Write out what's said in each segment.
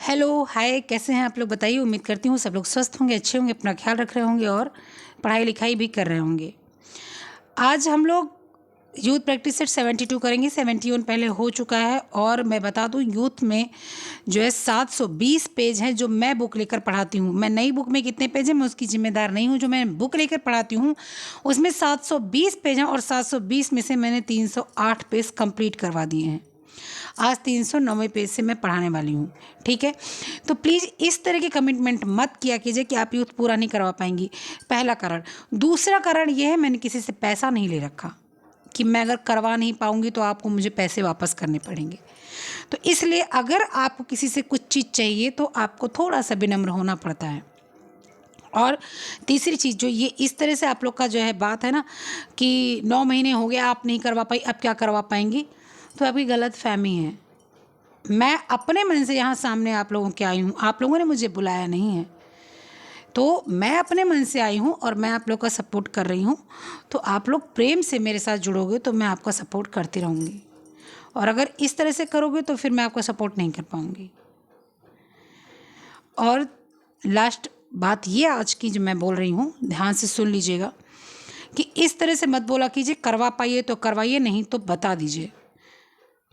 Hello, हाय, कैसे हैं आप लोग? बताइए। उम्मीद करती हूँ सब लोग स्वस्थ होंगे, अच्छे होंगे, अपना ख्याल रख रहे होंगे और पढ़ाई लिखाई भी कर रहे होंगे। आज हम लोग यूथ प्रैक्टिस सेट 72 करेंगे। 71 पहले हो चुका है और मैं बता दूं यूथ में जो है 720 पेज हैं जो मैं बुक लेकर पढ़ाती हूँ। मैं नई बुक में कितने पेज हैं मैं उसकी जिम्मेदार नहीं हूँ। जो मैं बुक लेकर पढ़ाती हूँ उसमें 720 पेज हैं और 720 में से मैंने 308 पेज कंप्लीट करवा दिए हैं। आज 309वें पेज से मैं पढ़ाने वाली हूँ। ठीक है, तो प्लीज़ इस तरह की कमिटमेंट मत किया कीजिए कि आप यूथ पूरा नहीं करवा पाएंगी। पहला कारण। दूसरा कारण ये है, मैंने किसी से पैसा नहीं ले रखा कि मैं अगर करवा नहीं पाऊंगी तो आपको मुझे पैसे वापस करने पड़ेंगे। तो इसलिए अगर आपको किसी से कुछ चीज़ चाहिए तो आपको थोड़ा सा विनम्र होना पड़ता है। और तीसरी चीज़ जो ये इस तरह से आप लोग का जो है बात है ना कि 9 महीने हो गए आप नहीं करवा पाई, अब क्या करवा पाएंगी, तो आपकी गलत फहमी है। मैं अपने मन से यहाँ सामने आप लोगों के आई हूँ, आप लोगों ने मुझे बुलाया नहीं है। तो मैं अपने मन से आई हूँ और मैं आप लोग का सपोर्ट कर रही हूँ। तो आप लोग प्रेम से मेरे साथ जुड़ोगे तो मैं आपका सपोर्ट करती रहूँगी, और अगर इस तरह से करोगे तो फिर मैं आपका सपोर्ट नहीं कर पाऊँगी। और लास्ट बात ये आज की जो मैं बोल रही हूँ, ध्यान से सुन लीजिएगा कि इस तरह से मत बोला कीजिए करवा पाइए तो करवाइए, नहीं तो बता दीजिए।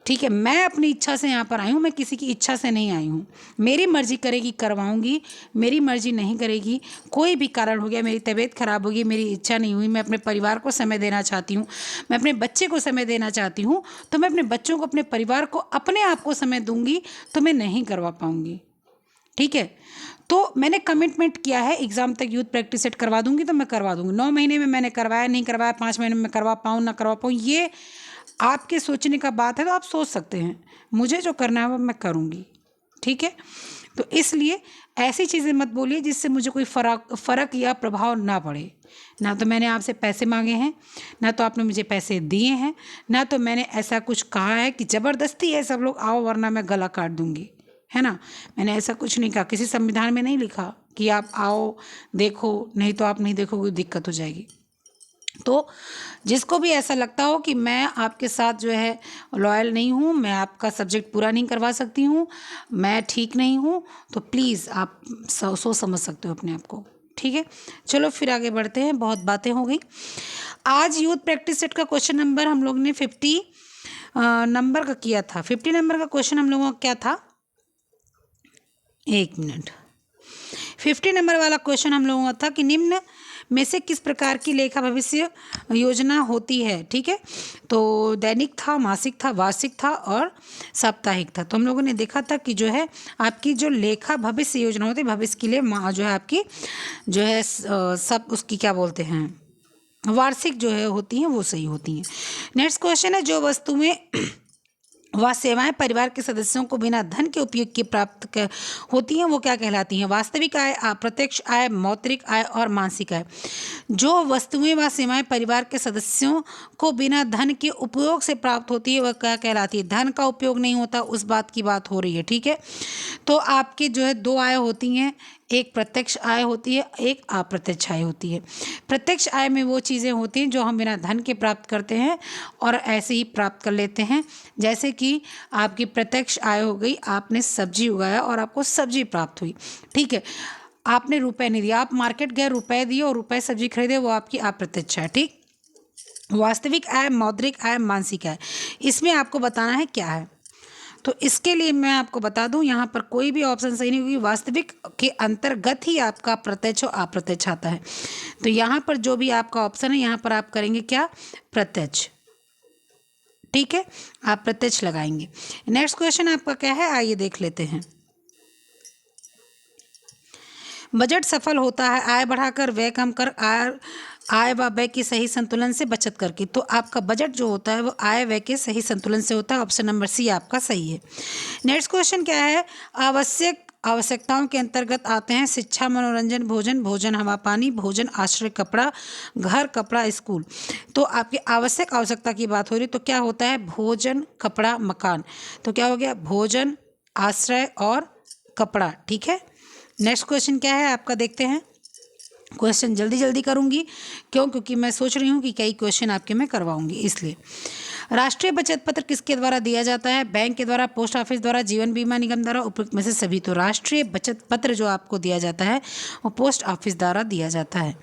ठीक है, मैं अपनी इच्छा से यहाँ पर आई हूँ, मैं किसी की इच्छा से नहीं आई हूँ। मेरी मर्जी करेगी करवाऊँगी, मेरी मर्जी नहीं करेगी, कोई भी कारण हो गया, मेरी तबीयत ख़राब होगी, मेरी इच्छा नहीं हुई, मैं अपने परिवार को समय देना चाहती हूँ, मैं अपने बच्चे को समय देना चाहती हूँ, तो मैं अपने बच्चों को, अपने परिवार को, अपने आप को समय दूँगी, तो मैं नहीं करवा पाऊँगी। ठीक है, तो मैंने कमिटमेंट किया है एग्ज़ाम तक यूथ प्रैक्टिस सेट करवा दूंगी तो मैं करवा दूंगी। 9 महीने में मैंने करवाया नहीं करवाया, 5 महीने में मैं करवा पाऊँ ना करवा पाऊँ, ये आपके सोचने का बात है, तो आप सोच सकते हैं। मुझे जो करना है वो मैं करूँगी। ठीक है, तो इसलिए ऐसी चीज़ें मत बोलिए जिससे मुझे कोई फ़र्क या प्रभाव ना पड़े। ना तो मैंने आपसे पैसे मांगे हैं, ना तो आपने मुझे पैसे दिए हैं, ना तो मैंने ऐसा कुछ कहा है कि ज़बरदस्ती है सब लोग आओ वरना मैं गला काट दूंगी, है ना। मैंने ऐसा कुछ नहीं कहा, किसी संविधान में नहीं लिखा कि आप आओ देखो, नहीं तो आप नहीं देखोगे, दिक्कत हो जाएगी। तो जिसको भी ऐसा लगता हो कि मैं आपके साथ जो है लॉयल नहीं हूँ, मैं आपका सब्जेक्ट पूरा नहीं करवा सकती हूँ, मैं ठीक नहीं हूँ, तो प्लीज़ आप सोच समझ सकते हो अपने आप को। ठीक है, चलो फिर आगे बढ़ते हैं, बहुत बातें हो गई। आज यूथ प्रैक्टिस सेट का क्वेश्चन नंबर हम लोग ने 50 नंबर का किया था। 50 नंबर का क्वेश्चन हम लोगों का क्या था, 1 मिनट। 50 नंबर वाला क्वेश्चन हम लोगों का था कि निम्न में से किस प्रकार की लेखा भविष्य योजना होती है। ठीक है, तो दैनिक था, मासिक था, वार्षिक था और साप्ताहिक था। तो हम लोगों ने देखा था कि जो है आपकी जो लेखा भविष्य योजना होती है, भविष्य के लिए जो है आपकी जो है सब उसकी क्या बोलते हैं, वार्षिक जो है होती हैं वो सही होती हैं। नेक्स्ट क्वेश्चन है, जो वस्तुएं वह सेवाएं परिवार के सदस्यों को बिना धन के उपयोग के प्राप्त होती हैं वो क्या कहलाती हैं। वास्तविक आय, अप्रत्यक्ष आय, मौद्रिक आय और मानसिक आय। जो वस्तुएं व सेवाएं परिवार के सदस्यों को बिना धन के उपयोग से प्राप्त होती है वह क्या कहलाती है। धन का उपयोग नहीं होता उस बात की बात हो रही है। ठीक है, तो आपके जो है 2 आय होती हैं, एक प्रत्यक्ष आय होती है, एक अप्रत्यक्ष आय होती है। प्रत्यक्ष आय में वो चीज़ें होती हैं जो हम बिना धन के प्राप्त करते हैं और ऐसे ही प्राप्त कर लेते हैं। जैसे कि आपकी प्रत्यक्ष आय हो गई, आपने सब्जी उगाया और आपको सब्जी प्राप्त हुई। ठीक है, आपने रुपए नहीं दिया, आप मार्केट गए, रुपए दिए और रुपए सब्जी खरीदे, वो आपकी अप्रत्यक्ष आय। ठीक, वास्तविक आय, मौद्रिक आय, मानसिक आय, इसमें आपको बताना है क्या है। तो इसके लिए मैं आपको बता दूं यहाँ पर कोई भी ऑप्शन सही नहीं, क्योंकि वास्तविक के अंतर्गत ही आपका प्रत्यक्ष और अप्रत्यक्ष आता है। तो यहाँ पर जो भी आपका ऑप्शन है यहाँ पर आप करेंगे क्या, प्रत्यक्ष। ठीक है, आप प्रत्यक्ष लगाएंगे। नेक्स्ट क्वेश्चन आपका क्या है, आइए देख लेते हैं। बजट सफल होता है आय बढ़ाकर, व्यय कम कर, आय व व्यय के सही संतुलन से बचत करके। तो आपका बजट जो होता है वो आय व्यय के सही संतुलन से होता है। ऑप्शन नंबर सी आपका सही है। नेक्स्ट क्वेश्चन क्या है, आवश्यकताओं के अंतर्गत आते हैं शिक्षा, मनोरंजन, भोजन, भोजन हवा पानी, भोजन आश्रय, कपड़ा घर, कपड़ा स्कूल। तो आपकी आवश्यकता की बात हो रही, तो क्या होता है, भोजन, कपड़ा, मकान। तो क्या हो गया, भोजन, आश्रय और कपड़ा। ठीक है, नेक्स्ट क्वेश्चन क्या है आपका, देखते हैं। क्वेश्चन जल्दी जल्दी करूंगी, क्योंकि मैं सोच रही हूँ कि कई क्वेश्चन आपके मैं करवाऊंगी, इसलिए। राष्ट्रीय बचत पत्र किसके द्वारा दिया जाता है? बैंक के द्वारा, पोस्ट ऑफिस द्वारा, जीवन बीमा निगम द्वारा, उपयुक्त में से सभी। तो राष्ट्रीय बचत पत्र जो आपको दिया जाता है वो पोस्ट ऑफिस द्वारा दिया जाता है।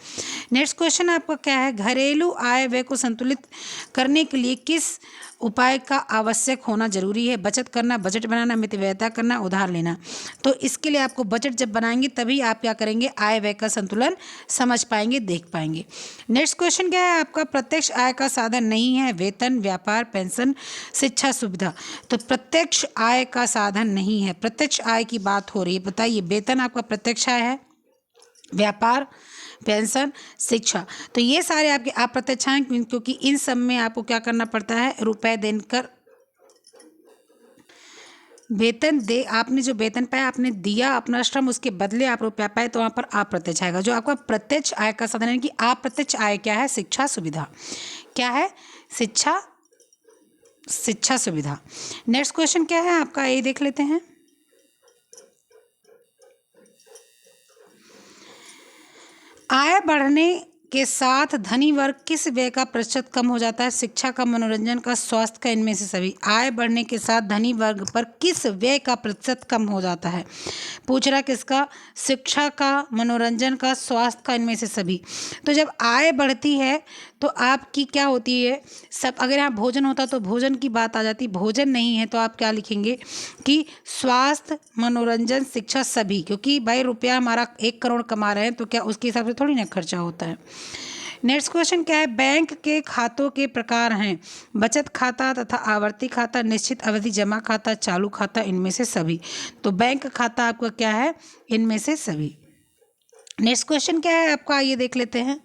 नेक्स्ट क्वेश्चन आपका क्या है? घरेलू आय व्यय को संतुलित करने के लिए किस उपाय का आवश्यक होना जरूरी है? बचत करना, बजट बनाना, मितव्ययता करना, उधार लेना। तो इसके लिए आपको बजट जब बनाएंगे तभी आप क्या करेंगे? आय व्यय का संतुलन समझ पाएंगे, देख पाएंगे। नेक्स्ट क्वेश्चन क्या है आपका? प्रत्यक्ष आय का साधन नहीं है वेतन, व्यापार, पेंशन, शिक्षा सुविधा। तो प्रत्यक्ष आय का साधन नहीं है, प्रत्यक्ष आय की बात हो रही है। बताइए, वेतन आपका प्रत्यक्ष आय है, व्यापार, पेंशन, शिक्षा, तो ये सारे आपके अप्रत्यक्ष आय, क्योंकि इन सब में आपको क्या करना पड़ता है? रुपए देकर वेतन दे, आपने जो वेतन पाया आपने दिया अपना श्रम, उसके बदले आप रुपया पाए, तो वहाँ पर अप्रत्यक्ष आएगा। जो आपका प्रत्यक्ष आय का साधन है कि अप्रत्यक्ष आय क्या है? शिक्षा सुविधा। क्या है? शिक्षा सुविधा। नेक्स्ट क्वेश्चन क्या है आपका? ये देख लेते हैं। आय बढ़ने के साथ धनी वर्ग किस व्यय का प्रतिशत कम हो जाता है? शिक्षा का, मनोरंजन का, स्वास्थ्य का, इनमें से सभी। आय बढ़ने के साथ धनी वर्ग पर किस व्यय का प्रतिशत कम हो जाता है? पूछ रहा किसका? शिक्षा का, मनोरंजन का, स्वास्थ्य का, इनमें से सभी। तो जब आय बढ़ती है तो आपकी क्या होती है? सब, अगर यहाँ भोजन होता तो भोजन की बात आ जाती, भोजन नहीं है तो आप क्या लिखेंगे कि स्वास्थ्य, मनोरंजन, शिक्षा, सभी। क्योंकि भाई रुपया हमारा 1 करोड़ कमा रहे हैं तो क्या उसके हिसाब से थोड़ी ना खर्चा होता है। नेक्स्ट क्वेश्चन क्या है? बैंक के खातों के प्रकार हैं बचत खाता तथा आवर्ती खाता, निश्चित अवधि जमा खाता, चालू खाता, इनमें से सभी। तो बैंक खाता आपका क्या है? इनमें से सभी। नेक्स्ट क्वेश्चन क्या है आपका? ये देख लेते हैं।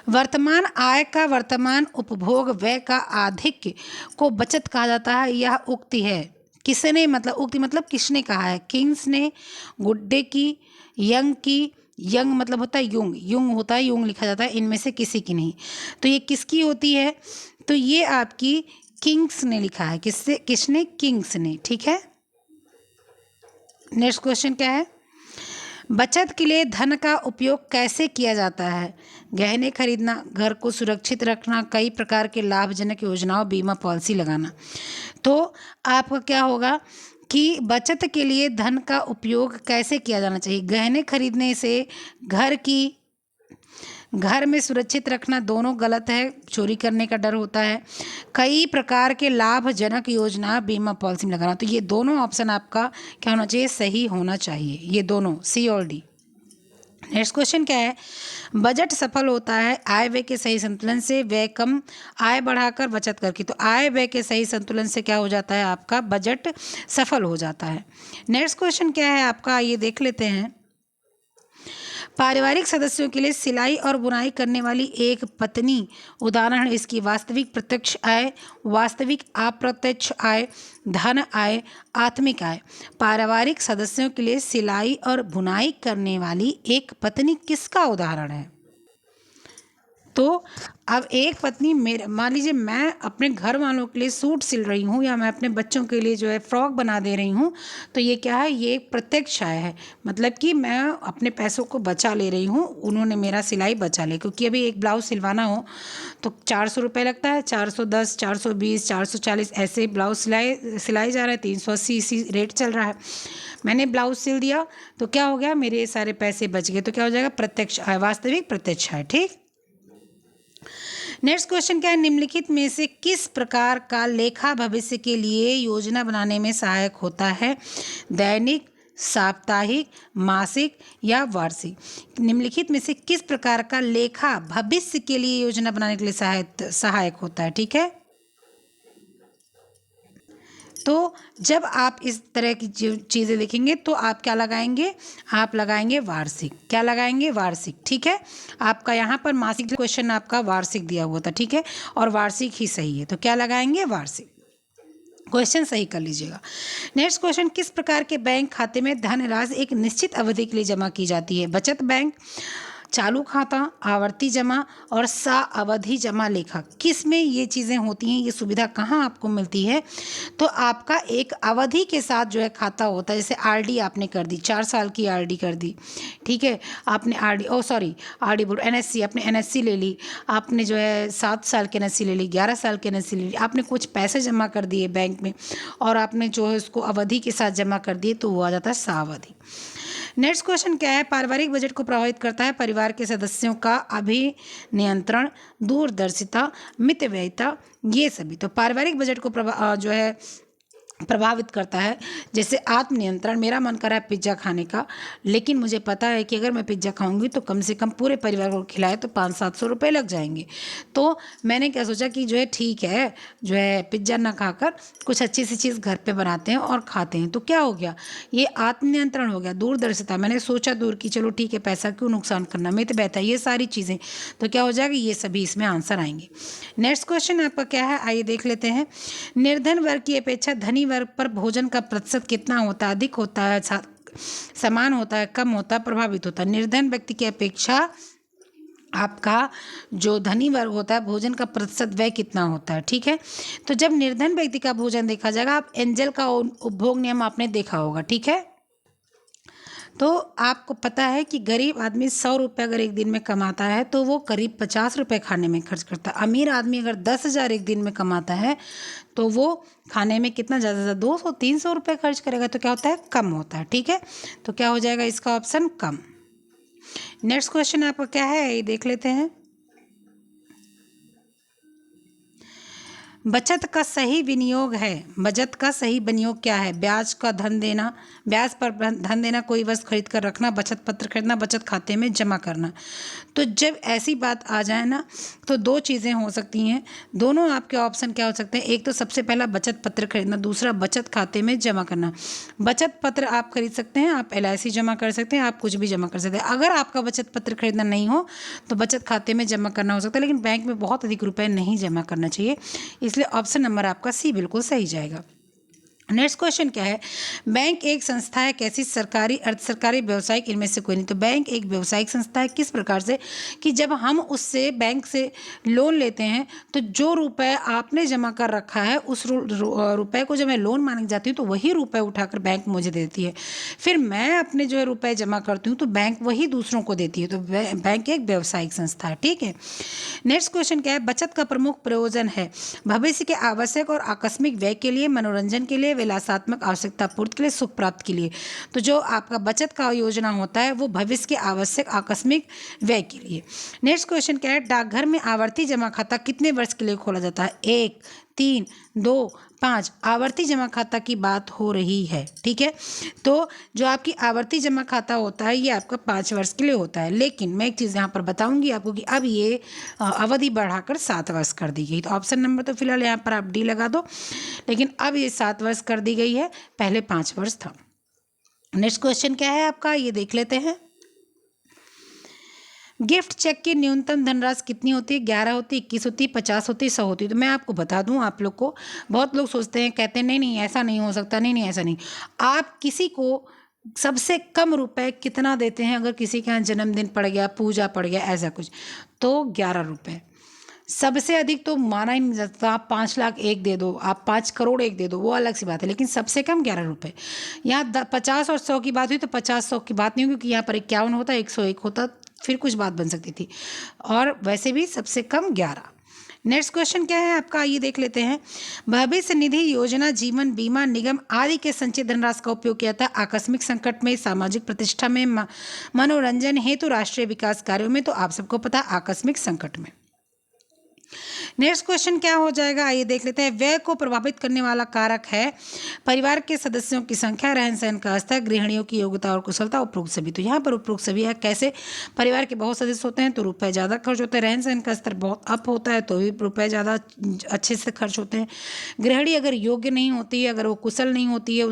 वर्तमान आय का वर्तमान उपभोग व्यय का आधिक्य को बचत कहा जाता है। यह उक्ति है किसने, मतलब उक्ति मतलब किसने कहा है? किंग्स ने, गुड्डे की, यंग की, यंग मतलब होता है युंग, युंग होता है, युंग लिखा जाता है, इनमें से किसी की नहीं। तो ये किसकी होती है? तो ये आपकी किंग्स ने लिखा है। किससे? किसने? किंग्स ने। ठीक है। नेक्स्ट क्वेश्चन क्या है? बचत के लिए धन का उपयोग कैसे किया जाता है? गहने खरीदना, घर को सुरक्षित रखना, कई प्रकार के लाभजनक योजनाओं, बीमा पॉलिसी लगाना। तो आपका क्या होगा कि बचत के लिए धन का उपयोग कैसे किया जाना चाहिए? गहने खरीदने से घर में सुरक्षित रखना दोनों गलत है, चोरी करने का डर होता है। कई प्रकार के लाभजनक योजना, बीमा पॉलिसी में लगाना। तो ये दोनों ऑप्शन आपका क्या होना चाहिए? सही होना चाहिए, ये दोनों, सी और डी। नेक्स्ट क्वेश्चन क्या है? बजट सफल होता है आय व्यय के सही संतुलन से, व्यय कम, आय बढ़ाकर, बचत करके। तो आय व्यय के सही संतुलन से क्या हो जाता है? आपका बजट सफल हो जाता है। नेक्स्ट क्वेश्चन क्या है आपका? ये देख लेते हैं। पारिवारिक सदस्यों के लिए सिलाई और बुनाई करने वाली एक पत्नी उदाहरण इसकी वास्तविक प्रत्यक्ष आय, वास्तविक अप्रत्यक्ष आय, धन आय, आत्मिक आय। पारिवारिक सदस्यों के लिए सिलाई और बुनाई करने वाली एक पत्नी किसका उदाहरण है? तो अब एक पत्नी, मेरे मान लीजिए मैं अपने घर वालों के लिए सूट सिल रही हूँ या मैं अपने बच्चों के लिए जो है फ्रॉक बना दे रही हूँ, तो ये क्या है? ये एक प्रत्यक्ष आय है। मतलब कि मैं अपने पैसों को बचा ले रही हूँ, उन्होंने मेरा सिलाई बचा ले। क्योंकि अभी एक ब्लाउज सिलवाना हो तो 400 रुपये लगता है, 410, 420, 440 ऐसे ब्लाउज सिलाई जा रहा है, 380 इसी रेट चल रहा है। मैंने ब्लाउज सिल दिया तो क्या हो गया? मेरे सारे पैसे बच गए। तो क्या हो जाएगा? प्रत्यक्ष आय, वास्तविक प्रत्यक्ष आय। ठीक। नेक्स्ट क्वेश्चन क्या है? निम्नलिखित में से किस प्रकार का लेखा भविष्य के लिए योजना बनाने में सहायक होता है? दैनिक, साप्ताहिक, मासिक या वार्षिक। निम्नलिखित में से किस प्रकार का लेखा भविष्य के लिए योजना बनाने के लिए सहायक होता है? ठीक है। तो जब आप इस तरह की चीज़ें देखेंगे तो आप क्या लगाएंगे? आप लगाएंगे वार्षिक। क्या लगाएंगे? वार्षिक। ठीक है। आपका यहाँ पर मासिक क्वेश्चन आपका वार्षिक दिया हुआ था, ठीक है, और वार्षिक ही सही है, तो क्या लगाएंगे? वार्षिक। क्वेश्चन सही कर लीजिएगा। नेक्स्ट क्वेश्चन, किस प्रकार के बैंक खाते में धनराशि एक निश्चित अवधि के लिए जमा की जाती है? बचत बैंक, चालू खाता, आवर्ती जमा और सावधि जमा लेखा, किस में ये चीज़ें होती हैं, ये सुविधा कहाँ आपको मिलती है? तो आपका एक अवधि के साथ जो है खाता होता है। जैसे आरडी आपने कर दी, 4 साल की आरडी कर दी, ठीक है, आपने आरडी बोल एनएससी, आपने एनएससी ले ली, आपने जो है 7 साल की एनएससी ले ली, 11 साल की एनएससी ले ली, आपने कुछ पैसे जमा कर दिए बैंक में और आपने जो है उसको अवधि के साथ जमा कर दिए, तो वो आ जाता है सावधि। नेक्स्ट क्वेश्चन क्या है? पारिवारिक बजट को प्रभावित करता है परिवार के सदस्यों का अभिनियंत्रण, दूरदर्शिता, मितव्ययिता, ये सभी। तो पारिवारिक बजट को जो है प्रभावित करता है, जैसे आत्मनियंत्रण, मेरा मन कर रहा है पिज्ज़ा खाने का, लेकिन मुझे पता है कि अगर मैं पिज्ज़ा खाऊंगी तो कम से कम पूरे परिवार को खिलाए तो 500-700 रुपये लग जाएंगे। तो मैंने क्या सोचा कि जो है ठीक है, जो है पिज्ज़ा ना खाकर कुछ अच्छी सी चीज़ घर पे बनाते हैं और खाते हैं। तो क्या हो गया? ये आत्मनियंत्रण हो गया। दूरदर्शिता, मैंने सोचा दूर की, चलो ठीक है, पैसा क्यों नुकसान करना, मैं तो बेहतर, ये सारी चीज़ें। तो क्या हो जाएगा? ये सभी इसमें आंसर आएंगे। नेक्स्ट क्वेश्चन आपका क्या है, आइए देख लेते हैं। निर्धन वर्ग की अपेक्षा धनी वर्ग पर भोजन का प्रतिशत कितना होता है? अधिक होता है, समान होता है, कम होता है, प्रभावित होता है? निर्धन व्यक्ति की अपेक्षा आपका जो धनी वर्ग होता है, भोजन का प्रतिशत व्यय कितना होता है, ठीक है। तो जब निर्धन व्यक्ति का भोजन देखा जाएगा, आप एंजल का उपभोग नियम आपने देखा होगा, ठीक है। तो आपको पता है कि गरीब आदमी 100 रुपये अगर एक दिन में कमाता है तो वो करीब 50 रुपये खाने में खर्च करता है। अमीर आदमी अगर 10,000 एक दिन में कमाता है तो वो खाने में कितना ज़्यादा 200-300 रुपये खर्च करेगा। तो क्या होता है? कम होता है, ठीक है। तो क्या हो जाएगा इसका ऑप्शन? कम। नेक्स्ट क्वेश्चन आपका क्या है, ये देख लेते हैं। बचत का सही विनियोग है, बचत का सही विनियोग क्या है? ब्याज का धन देना, ब्याज पर धन देना, कोई वस्तु खरीद कर रखना, बचत पत्र खरीदना, बचत खाते में जमा करना। तो जब ऐसी बात आ जाए ना, तो दो चीज़ें हो सकती हैं। दोनों आपके ऑप्शन क्या हो सकते हैं? एक तो सबसे पहला बचत पत्र खरीदना, दूसरा बचत खाते में जमा करना। बचत पत्र आप खरीद सकते हैं, आप LIC जमा कर सकते हैं, आप कुछ भी जमा कर सकते हैं। अगर आपका बचत पत्र खरीदना नहीं हो तो बचत खाते में जमा करना हो सकता है, लेकिन बैंक में बहुत अधिक रुपए नहीं जमा करना चाहिए। इसलिए ऑप्शन नंबर आपका सी बिल्कुल सही जाएगा। नेक्स्ट क्वेश्चन क्या है? बैंक एक संस्था है कैसी? सरकारी, अर्ध सरकारी, व्यवसायिक, इनमें से कोई नहीं। तो बैंक एक व्यवसायिक संस्था है। किस प्रकार से? कि जब हम उससे बैंक से लोन लेते हैं तो जो रुपए आपने जमा कर रखा है उस रुपए को जब मैं लोन मांगने जाती हूँ तो वही रुपए उठाकर बैंक मुझे देती है। फिर मैं अपने जो है रुपए जमा करती हूँ तो बैंक वही दूसरों को देती है। तो बैंक एक व्यवसायिक संस्था है, ठीक है। नेक्स्ट क्वेश्चन क्या है? बचत का प्रमुख प्रयोजन है भविष्य के आवश्यक और आकस्मिक व्यय के लिए, मनोरंजन के लिए, विलासात्मक आवश्यकता पूर्ति के लिए, सुख प्राप्ति के लिए। तो जो आपका बचत का योजना होता है वो भविष्य के आवश्यक आकस्मिक व्यय के लिए। नेक्स्ट क्वेश्चन क्या है? डाकघर में आवर्ती जमा खाता कितने वर्ष के लिए खोला जाता है? 1, 3, 2, 5। आवर्ती जमा खाता की बात हो रही है, ठीक है। तो जो आपकी आवर्ती जमा खाता होता है ये आपका 5 वर्ष के लिए होता है, लेकिन मैं एक चीज़ यहाँ पर बताऊंगी आपको कि अब ये अवधि बढ़ाकर 7 वर्ष कर दी गई। तो ऑप्शन नंबर तो फिलहाल यहाँ पर आप डी लगा दो, लेकिन अब ये 7 वर्ष कर दी गई है, पहले 5 वर्ष था। नेक्स्ट क्वेश्चन क्या है आपका, ये देख लेते हैं। गिफ्ट चेक की न्यूनतम धनराशि कितनी होती है? 11 होती है, 21 होती है, 50 होती है, 100 होती है। तो मैं आपको बता दूं आप लोग को, बहुत लोग सोचते हैं, कहते हैं नहीं नहीं ऐसा नहीं हो सकता, नहीं नहीं ऐसा नहीं। आप किसी को सबसे कम रुपए कितना देते हैं? अगर किसी के यहाँ जन्मदिन पड़ गया, पूजा पड़ गया, ऐसा कुछ, तो 11 रुपये। सबसे अधिक तो माना ही नहीं जाता। आप 5 लाख एक दे दो, आप 5 करोड़ एक दे दो, वो अलग सी बात है, लेकिन सबसे कम 11 रुपये। यहाँ 50 और 100 की बात हुई तो 50-100 की बात नहीं हुई, क्योंकि यहाँ पर 51 होता, 101 होता, फिर कुछ बात बन सकती थी, और वैसे भी सबसे कम 11। नेक्स्ट क्वेश्चन क्या है आपका, ये देख लेते हैं। भविष्य निधि योजना, जीवन बीमा निगम आदि के संचित धनराशि का उपयोग किया था आकस्मिक संकट में, सामाजिक प्रतिष्ठा में, मनोरंजन हेतु, राष्ट्रीय विकास कार्यों में। तो आप सबको पता आकस्मिक संकट में। नेक्स्ट क्वेश्चन क्या हो जाएगा, आइए देख लेते हैं। व्यय को प्रभावित करने वाला कारक है परिवार के सदस्यों की संख्या, रहन सहन का स्तर, गृहिणियों की योग्यता और कुशलता, उपरोक्त सभी। तो यहाँ पर उपरोक्त सभी है। कैसे? परिवार के बहुत सदस्य होते हैं तो रुपए ज़्यादा खर्च होते हैं, रहन सहन का स्तर बहुत अप होता है तो भी रुपए ज़्यादा अच्छे से खर्च होते हैं। गृहिणी अगर योग्य नहीं होती है, अगर वो कुशल नहीं होती है,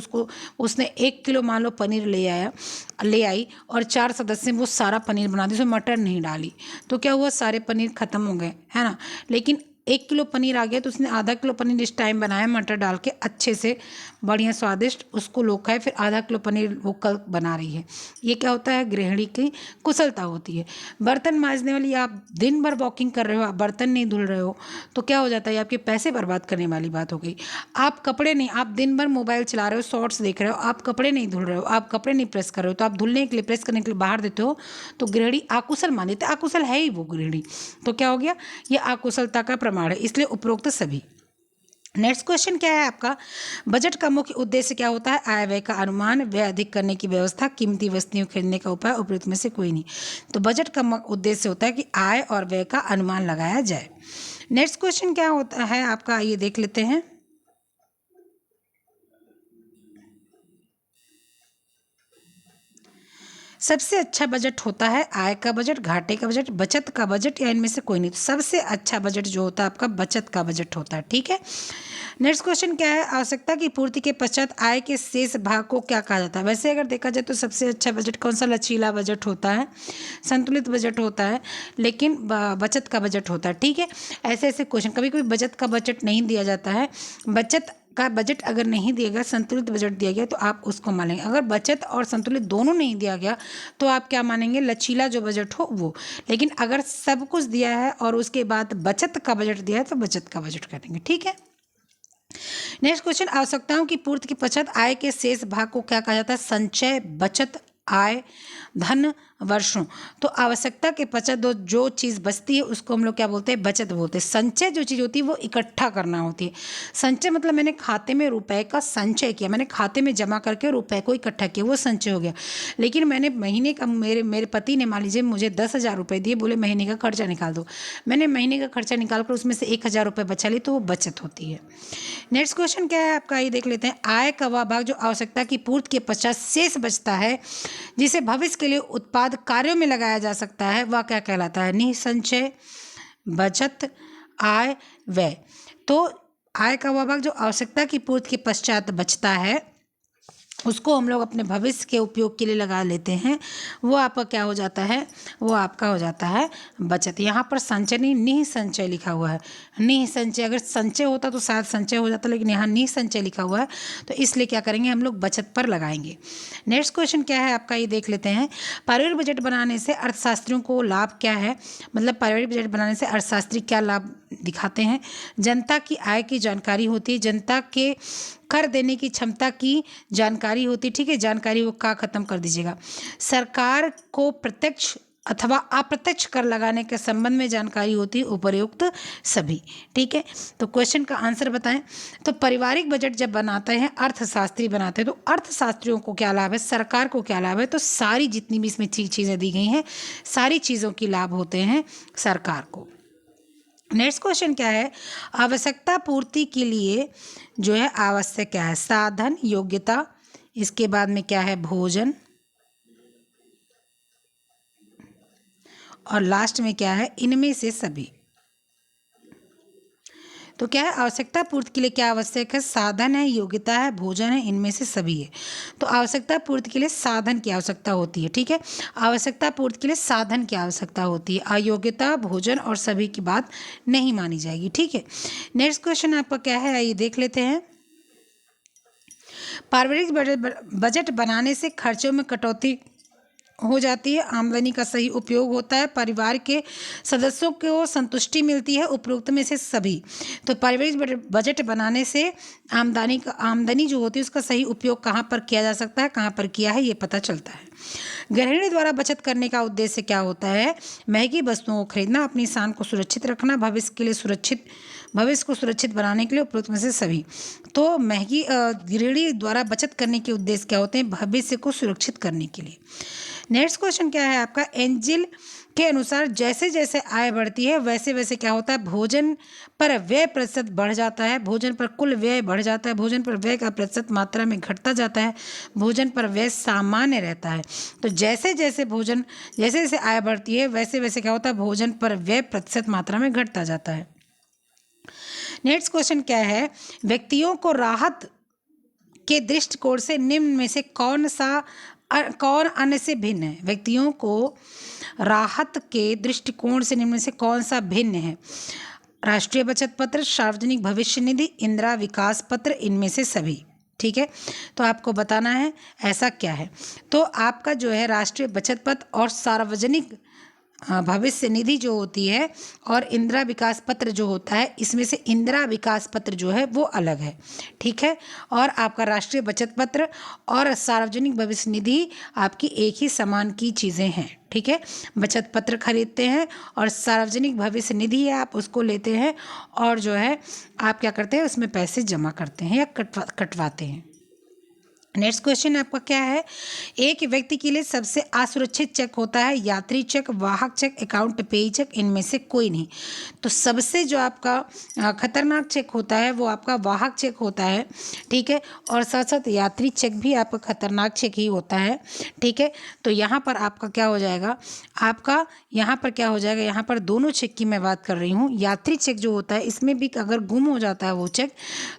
उसने 1 किलो मान लो पनीर ले आई और 4 सदस्य वो सारा पनीर बना दी, उसमें मटर नहीं डाली, तो क्या हुआ? सारे पनीर खत्म हो गए, है ना। लेकिन 1 किलो पनीर आ गया तो उसने आधा किलो पनीर इस टाइम बनाया मटर डाल के अच्छे से, बढ़िया स्वादिष्ट, उसको लोग खाए, फिर आधा किलो पनीर वो कल बना रही है। ये क्या होता है, गृहिणी की कुशलता होती है। बर्तन मांजने वाली, आप दिन भर वॉकिंग कर रहे हो, आप बर्तन नहीं धुल रहे हो तो क्या हो जाता है, आपके पैसे बर्बाद करने वाली बात हो गई। आप कपड़े नहीं, आप दिन भर मोबाइल चला रहे हो, शॉर्ट्स देख रहे हो, आप कपड़े नहीं धुल रहे हो, आप कपड़े नहीं प्रेस कर रहे हो, तो आप धुलने के लिए, प्रेस करने के लिए बाहर देते हो, तो गृहिणी आकुशल मान देते, आकुशल है ही वो गृहिणी, तो क्या हो गया, ये आकुशलता का प्रमाण है, इसलिए उपरोक्त सभी। नेक्स्ट क्वेश्चन क्या है आपका, बजट का मुख्य उद्देश्य क्या होता है, आय व्यय का अनुमान, व्यय अधिक करने की व्यवस्था, कीमती वस्तुएं खरीदने का उपाय, उपरोक्त में से कोई नहीं। तो बजट का उद्देश्य होता है कि आय और व्यय का अनुमान लगाया जाए। नेक्स्ट क्वेश्चन क्या होता है आपका, ये देख लेते हैं। सबसे अच्छा बजट होता है आय का बजट, घाटे का बजट, बचत का बजट, या इनमें से कोई नहीं। तो सबसे अच्छा बजट जो होता है आपका बचत का बजट होता है, ठीक है। नेक्स्ट क्वेश्चन क्या है, आवश्यकता की पूर्ति के पश्चात आय के शेष भाग को क्या कहा जाता है। वैसे अगर देखा जाए तो सबसे अच्छा बजट कौन सा, लचीला बजट होता है, संतुलित बजट होता है, लेकिन बचत का बजट होता है, ठीक है। ऐसे ऐसे क्वेश्चन, कभी कभी बचत का बजट नहीं दिया जाता है, बचत का बजट अगर नहीं दिया गया, संतुलित बजट दिया गया तो आप उसको मानेंगे। अगर बचत और संतुलित दोनों नहीं दिया गया तो आप क्या मानेंगे, लचीला जो बजट हो वो। लेकिन अगर सब कुछ दिया है और उसके बाद बचत का बजट दिया है तो बचत का बजट करेंगे, ठीक है। नेक्स्ट क्वेश्चन, आवश्यकताओं की पूर्ति के पश्चात आय के शेष भाग को क्या कहा जाता है, संचय, बचत, आय, धन, वर्षों। तो आवश्यकता के पश्चात जो चीज़ बचती है उसको हम लोग क्या बोलते हैं, बचत बोलते हैं। संचय जो चीज़ होती है वो इकट्ठा करना होती है। संचय मतलब मैंने खाते में रुपए का संचय किया, मैंने खाते में जमा करके रुपए को इकट्ठा किया, वो संचय हो गया। लेकिन मैंने महीने का, मेरे पति ने मान लीजिए मुझे 10,000 रुपये दिए, बोले महीने का खर्चा निकाल दो, मैंने महीने का खर्चा निकाल कर उसमें से 1,000 रुपये बचा ली, तो वो बचत होती है। नेक्स्ट क्वेश्चन क्या है आपका, ये देख लेते हैं। आय का वह भाग जो आवश्यकता की पूर्ति के पश्चात शेष बचता है, जिसे भविष्य के लिए उत्पाद कार्यों में लगाया जा सकता है, वह क्या कहलाता है, निसंचय, बचत, आय, व्यय। तो आय का वह भाग जो आवश्यकता की पूर्ति के पश्चात बचता है, उसको हम लोग अपने भविष्य के उपयोग के लिए लगा लेते हैं, वो आपका क्या हो जाता है, वो आपका हो जाता है बचत। यहाँ पर संचय नहीं, निसंचय लिखा हुआ है, निसंचय। अगर संचय होता तो शायद संचय हो जाता, लेकिन यहाँ निसंचय लिखा हुआ है, तो इसलिए क्या करेंगे, हम लोग बचत पर लगाएंगे। नेक्स्ट क्वेश्चन क्या है आपका, ये देख लेते हैं। पारिवारिक बजट बनाने से अर्थशास्त्रियों को लाभ क्या है, मतलब पारिवारिक बजट बनाने से अर्थशास्त्री क्या लाभ दिखाते हैं। जनता की आय की जानकारी होती है, जनता के कर देने की क्षमता की जानकारी होती है, ठीक है, जानकारी वो का खत्म कर दीजिएगा। सरकार को प्रत्यक्ष अथवा अप्रत्यक्ष कर लगाने के संबंध में जानकारी होती है, उपर्युक्त सभी, ठीक है। तो क्वेश्चन का आंसर बताएं। तो पारिवारिक बजट जब बनाते हैं, अर्थशास्त्री बनाते हैं, तो अर्थशास्त्रियों को क्या लाभ है, सरकार को क्या लाभ है, तो सारी जितनी भी इसमें चीज़ें दी गई हैं, सारी चीज़ों की लाभ होते हैं सरकार को। नेक्स्ट क्वेश्चन क्या है, आवश्यकता पूर्ति के लिए जो है आवश्यक क्या है, साधन, योग्यता, इसके बाद में क्या है, भोजन, और लास्ट में क्या है, इनमें से सभी। तो क्या है, आवश्यकता पूर्ति के लिए क्या आवश्यक है, साधन है, योग्यता है, भोजन है, इनमें से सभी है। तो आवश्यकता पूर्ति के लिए साधन की आवश्यकता होती है, ठीक है, आवश्यकता पूर्ति के लिए साधन की आवश्यकता होती है, अयोग्यता, भोजन और सभी की बात नहीं मानी जाएगी, ठीक है। नेक्स्ट क्वेश्चन आपका क्या है, आइए देख लेते हैं। पारिवारिक बजट बनाने से खर्चों में कटौती हो जाती है, आमदनी का सही उपयोग होता है, परिवार के सदस्यों को संतुष्टि मिलती है, उपरोक्त में से सभी। तो पारिवारिक बजट बनाने से आमदनी जो होती है उसका सही उपयोग कहाँ पर किया जा सकता है, कहाँ पर किया है, ये पता चलता है। गृहिणी द्वारा बचत करने का उद्देश्य क्या होता है, महंगी वस्तुओं को खरीदना, अपनी शान को सुरक्षित रखना, भविष्य को सुरक्षित बनाने के लिए, उपरोक्त में से सभी। तो महंगी गृहिणी द्वारा बचत करने के उद्देश्य क्या होते हैं, भविष्य को सुरक्षित करने के लिए। नेक्स्ट क्वेश्चन क्या है आपका, एंजिल के अनुसार जैसे जैसे आय बढ़ती है वैसे वैसे क्या होता है, भोजन पर व्यय प्रतिशत बढ़ जाता है, भोजन पर कुल व्यय बढ़ जाता है, भोजन पर व्यय का प्रतिशत मात्रा में घटता जाता है, भोजन पर व्यय सामान्य रहता है। तो जैसे जैसे आय बढ़ती है वैसे वैसे क्या होता है, भोजन पर व्यय प्रतिशत मात्रा में घटता जाता है। नेक्स्ट क्वेश्चन क्या है, व्यक्तियों को राहत के दृष्टिकोण से निम्न में से कौन अन्य से भिन्न है, व्यक्तियों को राहत के दृष्टिकोण से निम्न में से कौन सा भिन्न है। राष्ट्रीय बचत पत्र, सार्वजनिक भविष्य निधि, इंदिरा विकास पत्र, इनमें से सभी। ठीक है, तो आपको बताना है ऐसा क्या है। तो आपका जो है राष्ट्रीय बचत पत्र और सार्वजनिक भविष्य निधि जो होती है और इंदिरा विकास पत्र जो होता है, इसमें से इंदिरा विकास पत्र जो है वो अलग है। ठीक है, और आपका राष्ट्रीय बचत पत्र और सार्वजनिक भविष्य निधि आपकी एक ही समान की चीज़ें हैं। ठीक है, बचत पत्र खरीदते हैं और सार्वजनिक भविष्य निधि है आप उसको लेते हैं और जो है आप क्या करते हैं उसमें पैसे जमा करते हैं या कटवाते हैं। नेक्स्ट क्वेश्चन आपका क्या है, एक व्यक्ति के लिए सबसे असुरक्षित चेक होता है यात्री चेक, वाहक चेक, अकाउंट पेई चेक, इनमें से कोई नहीं। तो सबसे जो आपका खतरनाक चेक होता है वो आपका वाहक चेक होता है। ठीक है, और साथ साथ यात्री चेक भी आपका खतरनाक चेक ही होता है। ठीक है, तो यहाँ पर आपका क्या हो जाएगा, आपका यहाँ पर क्या हो जाएगा, यहाँ पर दोनों चेक की मैं बात कर रही हूँ। यात्री चेक जो होता है इसमें भी अगर गुम हो जाता है वो चेक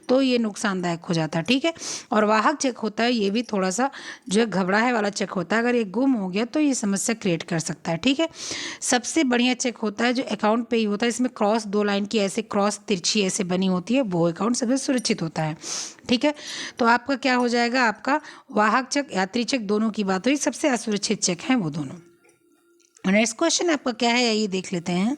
तो ये नुकसानदायक हो जाता है। ठीक है, और वाहक चेक होता है ये भी थोड़ा सा जो है घबराए वाला चेक होता है, अगर ये गुम हो गया तो ये समस्या क्रिएट कर सकता है। ठीक है, सबसे बढ़िया चेक होता है जो अकाउंट पे ही होता है, इसमें क्रॉस 2 लाइन की ऐसे क्रॉस तिरछी ऐसे बनी होती है, वो अकाउंट सबसे सुरक्षित होता है। ठीक है, तो आपका क्या हो जाएगा, आपका वाहक चेक यात्री चेक दोनों की बात हुई, सबसे असुरक्षित चेक हैं वो दोनों। नेक्स्ट क्वेश्चन आपका क्या है ये देख लेते हैं।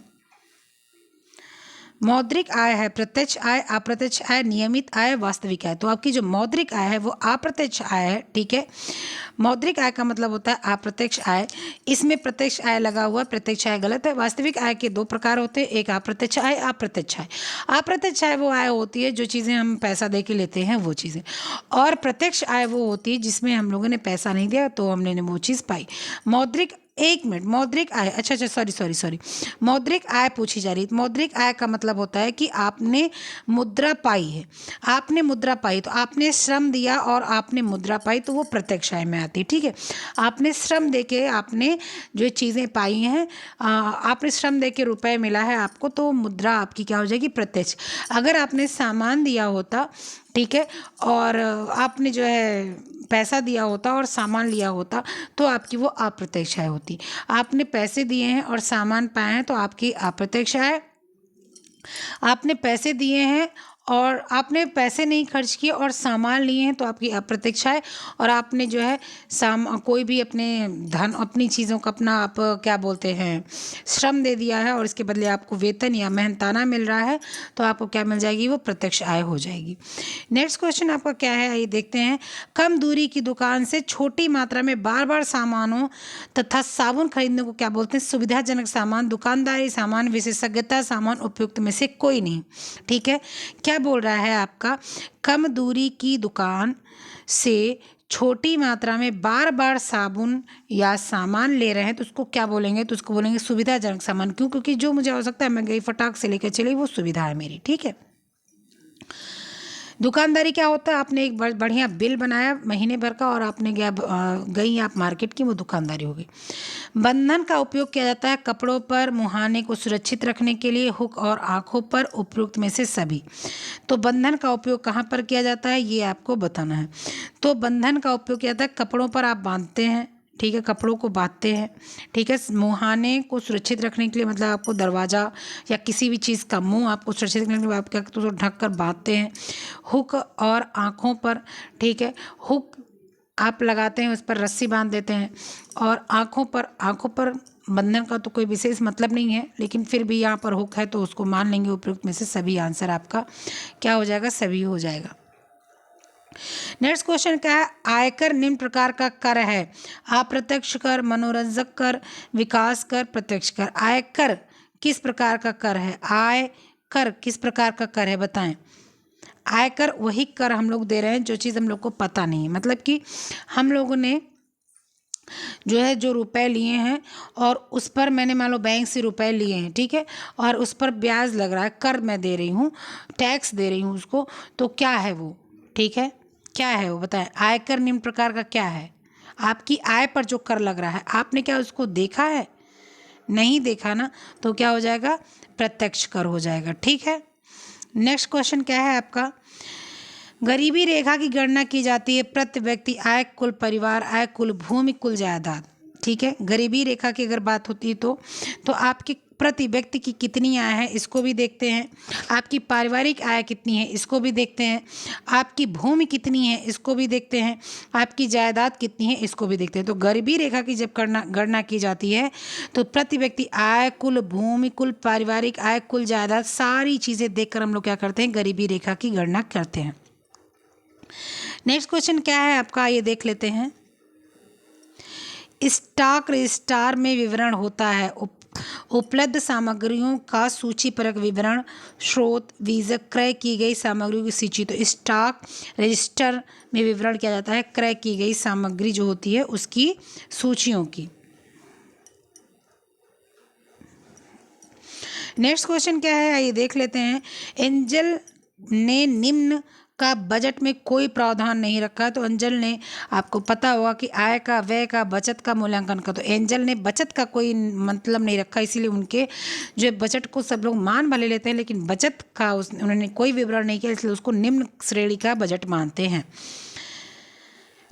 मौद्रिक आय है प्रत्यक्ष आय, अप्रत्यक्ष आय, नियमित आय, वास्तविक आय। तो आपकी जो मौद्रिक आय है वो अप्रत्यक्ष आय है। ठीक है, मौद्रिक आय का मतलब होता है अप्रत्यक्ष आय, इसमें प्रत्यक्ष आय लगा हुआ, प्रत्यक्ष आय गलत है। वास्तविक आय के 2 प्रकार होते हैं, एक अप्रत्यक्ष आय, अप्रत्यक्ष आय। अप्रत्यक्ष आय वो आय होती है जो चीज़ें हम पैसा दे के लेते हैं वो चीज़ें, और प्रत्यक्ष आय वो होती है जिसमें हम लोगों ने पैसा नहीं दिया तो हमने वो चीज़ पाई। मौद्रिक, एक मिनट, मौद्रिक आय, अच्छा सॉरी, मौद्रिक आय पूछी जा रही है। मौद्रिक आय का मतलब होता है कि आपने मुद्रा पाई है, आपने मुद्रा पाई तो आपने श्रम दिया और आपने मुद्रा पाई तो वो प्रत्यक्ष आय में आती है। ठीक है, आपने श्रम देके आपने जो चीज़ें पाई हैं, आपने श्रम देके रुपए मिला है आपको, तो मुद्रा आपकी क्या हो जाएगी, प्रत्यक्ष। अगर आपने सामान दिया होता, ठीक है, और आपने जो है पैसा दिया होता और सामान लिया होता तो आपकी वो अप्रत्यक्ष आय होती। आपने पैसे दिए हैं और सामान पाए हैं तो आपकी अप्रत्यक्ष आय। आपने पैसे दिए हैं और आपने पैसे नहीं खर्च किए और सामान लिए हैं तो आपकी अप्रत्यक्ष आय। और आपने जो है कोई भी अपने धन अपनी चीज़ों का अपना आप क्या बोलते हैं श्रम दे दिया है और इसके बदले आपको वेतन या मेहनताना मिल रहा है तो आपको क्या मिल जाएगी, वो प्रत्यक्ष आय हो जाएगी। नेक्स्ट क्वेश्चन आपका क्या है ये देखते हैं। कम दूरी की दुकान से छोटी मात्रा में बार बार सामानों तथा साबुन खरीदने को क्या बोलते हैं, सुविधाजनक सामान, दुकानदारी सामान, विशेषज्ञता सामान, उपयुक्त में से कोई नहीं। ठीक है, क्या बोल रहा है आपका, कम दूरी की दुकान से छोटी मात्रा में बार बार साबुन या सामान ले रहे हैं तो उसको क्या बोलेंगे, तो उसको बोलेंगे सुविधाजनक सामान। क्यों, क्योंकि जो मुझे आवश्यकता है मैं गई फटाक से लेकर चली, वो सुविधा है मेरी। ठीक है, दुकानदारी क्या होता है, आपने एक बढ़िया बिल बनाया महीने भर का और आपने गई आप मार्केट की, वो दुकानदारी हो गई। बंधन का उपयोग किया जाता है कपड़ों पर मुहाने को सुरक्षित रखने के लिए, हुक और आंखों पर, उपयुक्त में से सभी। तो बंधन का उपयोग कहाँ पर किया जाता है ये आपको बताना है। तो बंधन का उपयोग किया जाता है कपड़ों पर आप बांधते हैं, ठीक है, कपड़ों को बांधते हैं। ठीक है, मुहाने को सुरक्षित रखने के लिए मतलब आपको दरवाज़ा या किसी भी चीज़ का मुंह आपको सुरक्षित रखने के लिए आप क्या करते हो, ढक कर बांधते हैं। हुक और आँखों पर, ठीक है, हुक आप लगाते हैं, उस पर रस्सी बांध देते हैं। और आँखों पर बंधन का तो कोई विशेष मतलब नहीं है, लेकिन फिर भी यहाँ पर हुक है तो उसको मान लेंगे उपयुक्त में से सभी। आंसर आपका क्या हो जाएगा, सभी हो जाएगा। नेक्स्ट क्वेश्चन क्या है, आयकर निम्न प्रकार का कर है, अप्रत्यक्ष कर, मनोरंजक कर, विकास कर, प्रत्यक्ष कर। आयकर किस प्रकार का कर है, आयकर किस प्रकार का कर है बताएं। आयकर वही कर हम लोग दे रहे हैं जो चीज़ हम लोग को पता नहीं है, मतलब कि हम लोगों ने जो है जो रुपए लिए हैं और उस पर मैंने मान लो बैंक से रुपए लिए हैं, ठीक है, और उस पर ब्याज लग रहा है, कर मैं दे रही हूँ, टैक्स दे रही हूँ उसको, तो क्या है वो, ठीक है, क्या है वो बताएं। आयकर निम्न प्रकार का क्या है, आपकी आय पर जो कर लग रहा है, आपने क्या उसको देखा है, नहीं देखा ना, तो क्या हो जाएगा, प्रत्यक्ष कर हो जाएगा। ठीक है, नेक्स्ट क्वेश्चन क्या है आपका, गरीबी रेखा की गणना की जाती है प्रति व्यक्ति आय, कुल परिवार आय, कुल भूमि, कुल जायदाद। ठीक है। गरीबी रेखा की अगर बात होती है तो आपकी प्रति व्यक्ति की कितनी आय है इसको भी देखते हैं, आपकी पारिवारिक आय कितनी है इसको भी देखते हैं, आपकी भूमि कितनी है इसको भी देखते हैं, आपकी जायदाद कितनी है इसको भी देखते हैं। तो गरीबी रेखा की जब गणना की जाती है तो प्रति व्यक्ति आय, कुल भूमि, कुल पारिवारिक आय, कुल जायदाद, सारी चीज़ें देखकर हम लोग क्या करते हैं, गरीबी रेखा की गणना करते हैं। नेक्स्ट क्वेश्चन क्या है आपका, ये देख लेते हैं। स्टॉक रजिस्टर में विवरण होता है उपलब्ध सामग्रियों का सूचीपरक विवरण, स्रोत, बीजक, क्रय की गई सामग्रियों की सूची। तो स्टॉक रजिस्टर में विवरण किया जाता है क्रय की गई सामग्री जो होती है उसकी सूचियों की। नेक्स्ट क्वेश्चन क्या है आइए देख लेते हैं। एंजल ने निम्न का बजट में कोई प्रावधान नहीं रखा। तो एंजल ने, आपको पता होगा कि आय का, व्यय का, बचत का मूल्यांकन का, तो एंजल ने बचत का कोई मतलब नहीं रखा, इसीलिए उनके जो बजट को सब लोग मान भले लेते हैं लेकिन बचत का उन्होंने कोई विवरण नहीं किया, इसलिए उसको निम्न श्रेणी का बजट मानते हैं।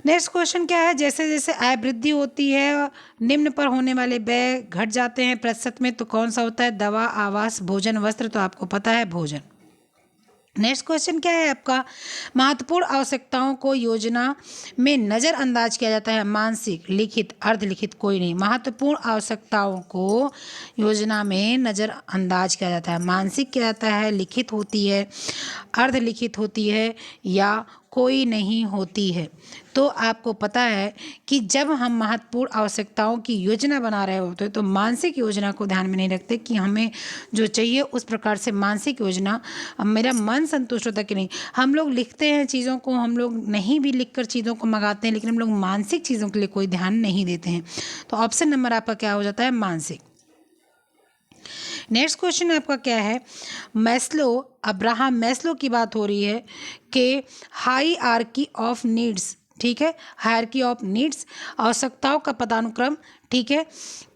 नेक्स्ट क्वेश्चन क्या है, जैसे जैसे आय वृद्धि होती है निम्न पर होने वाले व्यय घट जाते हैं प्रतिशत में, तो कौन सा होता है, दवा, आवास, भोजन, वस्त्र। तो आपको पता है भोजन। नेक्स्ट क्वेश्चन क्या है आपका, महत्वपूर्ण आवश्यकताओं को योजना में नज़रअंदाज किया जाता है, मानसिक, लिखित, अर्धलिखित, कोई नहीं। महत्वपूर्ण आवश्यकताओं को योजना में नज़रअंदाज किया जाता है, मानसिक किया जाता है, लिखित होती है, अर्धलिखित होती है या कोई नहीं होती है। तो आपको पता है कि जब हम महत्वपूर्ण आवश्यकताओं की योजना बना रहे होते हैं तो मानसिक योजना को ध्यान में नहीं रखते कि हमें जो चाहिए उस प्रकार से मानसिक योजना, मेरा मन संतुष्ट होता कि नहीं। हम लोग लिखते हैं चीज़ों को, हम लोग नहीं भी लिखकर चीज़ों को मंगाते हैं, लेकिन हम लोग मानसिक चीज़ों के लिए कोई ध्यान नहीं देते हैं। तो ऑप्शन नंबर आपका क्या हो जाता है, मानसिक। नेक्स्ट क्वेश्चन आपका क्या है, अब्राहम मैस्लो की बात हो रही है कि हायरार्की ऑफ नीड्स, ठीक है, हायरार्की ऑफ नीड्स, आवश्यकताओं का पदानुक्रम, ठीक है,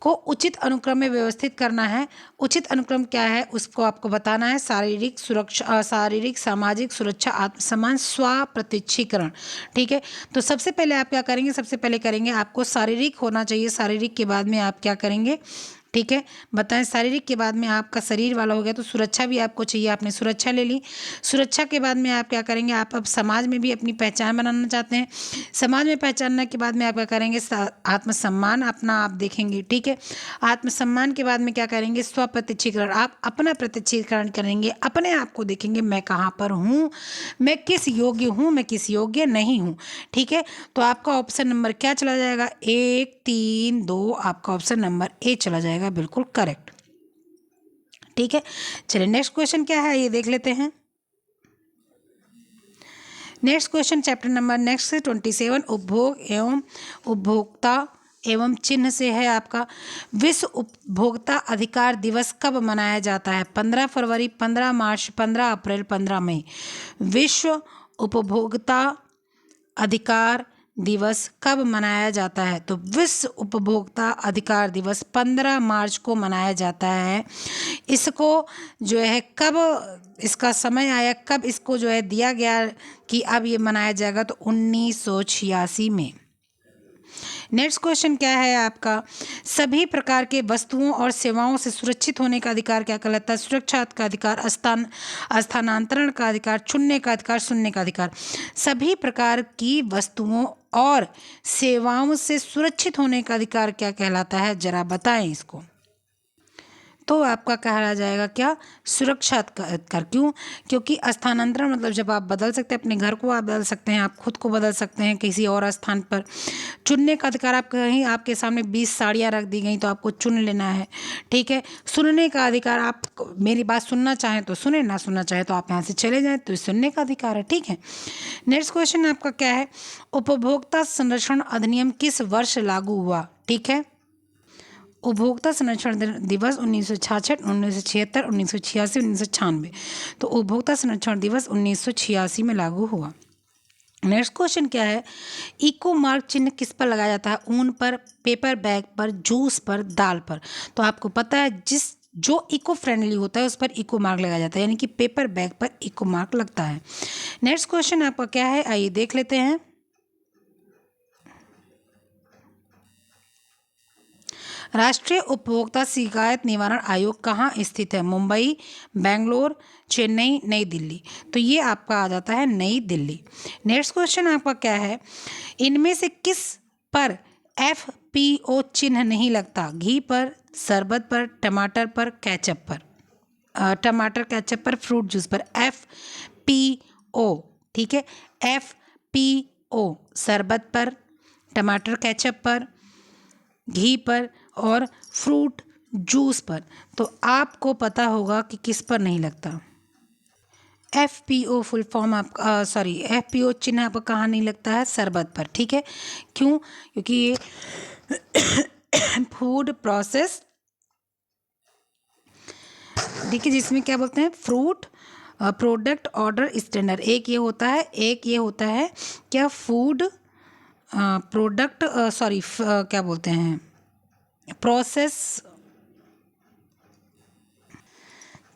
को उचित अनुक्रम में व्यवस्थित करना है। उचित अनुक्रम क्या है उसको आपको बताना है, शारीरिक सुरक्षा, शारीरिक, सामाजिक सुरक्षा, आत्मसम्मान, स्वप्रतिष्ठीकरण, ठीक है। तो सबसे पहले आप क्या करेंगे, सबसे पहले करेंगे आपको शारीरिक होना चाहिए, शारीरिक के बाद में आप क्या करेंगे, ठीक है, बताएं। शारीरिक के बाद में आपका शरीर वाला हो गया, तो सुरक्षा भी आपको चाहिए, आपने सुरक्षा ले ली। सुरक्षा के बाद में आप क्या करेंगे, आप अब समाज में भी अपनी पहचान बनाना चाहते हैं। समाज में पहचानने के बाद में आप क्या करेंगे, आत्मसम्मान अपना आप देखेंगे, ठीक है। आत्मसम्मान के बाद में क्या करेंगे, स्वप्रतिष्ठीकरण, आप अपना प्रतिष्ठीकरण करेंगे, अपने आप को देखेंगे, मैं कहाँ पर हूँ, मैं किस योग्य हूँ, मैं किस योग्य नहीं हूँ, ठीक है। तो आपका ऑप्शन नंबर क्या चला जाएगा, 1, 3, 2, आपका ऑप्शन नंबर ए चला जाएगा, बिल्कुल करेक्ट, ठीक है। चलिए नेक्स्ट क्वेश्चन क्या है ये देख लेते हैं। Next question chapter number next 27 उपभोग एवं उपभोक्ता एवं चिन्ह से है आपका। विश्व उपभोक्ता अधिकार दिवस कब मनाया जाता है, 15 फरवरी, 15 मार्च, 15 अप्रैल, 15 मई। विश्व उपभोक्ता अधिकार दिवस कब मनाया जाता है, तो विश्व उपभोक्ता अधिकार दिवस 15 मार्च को मनाया जाता है। इसको जो है कब इसका समय आया, कब इसको जो है दिया गया कि अब ये मनाया जाएगा, तो 1986 में। नेक्स्ट क्वेश्चन क्या है आपका, सभी प्रकार के वस्तुओं और सेवाओं से सुरक्षित होने का अधिकार क्या कहलाता है, सुरक्षा का अधिकार, स्थानांतरण का अधिकार, चुनने का अधिकार, सुनने का अधिकार। सभी प्रकार की वस्तुओं और सेवाओं से सुरक्षित होने का अधिकार क्या कहलाता है, जरा बताएं इसको। तो आपका कहा जाएगा क्या, सुरक्षा का अधिकार। क्यों, क्योंकि स्थानांतरण मतलब जब आप बदल सकते हैं, अपने घर को आप बदल सकते हैं, आप खुद को बदल सकते हैं किसी और स्थान पर। चुनने का अधिकार, आप कहीं आपके सामने 20 साड़ियाँ रख दी गई तो आपको चुन लेना है, ठीक है। सुनने का अधिकार, आप मेरी बात सुनना चाहें तो सुने, ना सुनना चाहें तो आप यहाँ से चले जाएँ, तो सुनने का अधिकार है, ठीक है। नेक्स्ट क्वेश्चन आपका क्या है, उपभोक्ता संरक्षण अधिनियम किस वर्ष लागू हुआ, ठीक है। उपभोक्ता संरक्षण दिवस 1966, 1976, 1986, 1996। तो उपभोक्ता संरक्षण दिवस 1986 में लागू हुआ। नेक्स्ट क्वेश्चन क्या है, इको मार्क चिन्ह किस पर लगाया जाता है, ऊन पर, पेपर बैग पर, जूस पर, दाल पर। तो आपको पता है जो इको फ्रेंडली होता है उस पर इको मार्क लगाया जाता है, यानी कि पेपर बैग पर इको मार्क लगता है। नेक्स्ट क्वेश्चन आपका क्या है, आइए देख लेते हैं। राष्ट्रीय उपभोक्ता शिकायत निवारण आयोग कहाँ स्थित है? मुंबई, बेंगलोर, चेन्नई, नई दिल्ली। तो ये आपका आ जाता है नई दिल्ली। नेक्स्ट क्वेश्चन आपका क्या है? इनमें से किस पर FPO चिन्ह नहीं लगता? घी पर, शरबत पर, टमाटर पर, केचप पर। टमाटर केचप पर, फ्रूट जूस पर। FPO, ठीक है, FPO शरबत पर, टमाटर केचप पर, घी पर और फ्रूट जूस पर। तो आपको पता होगा कि किस पर नहीं लगता। FPO फुल फॉर्म आपका FPO चिन्ह आपका कहाँ नहीं लगता है? शरबत पर, ठीक है। क्यों? क्योंकि ये फूड प्रोसेस, देखिए, जिसमें क्या बोलते हैं, फ्रूट प्रोडक्ट ऑर्डर स्टैंडर्ड, एक ये होता है क्या, फूड प्रोडक्ट क्या बोलते हैं, प्रोसेस।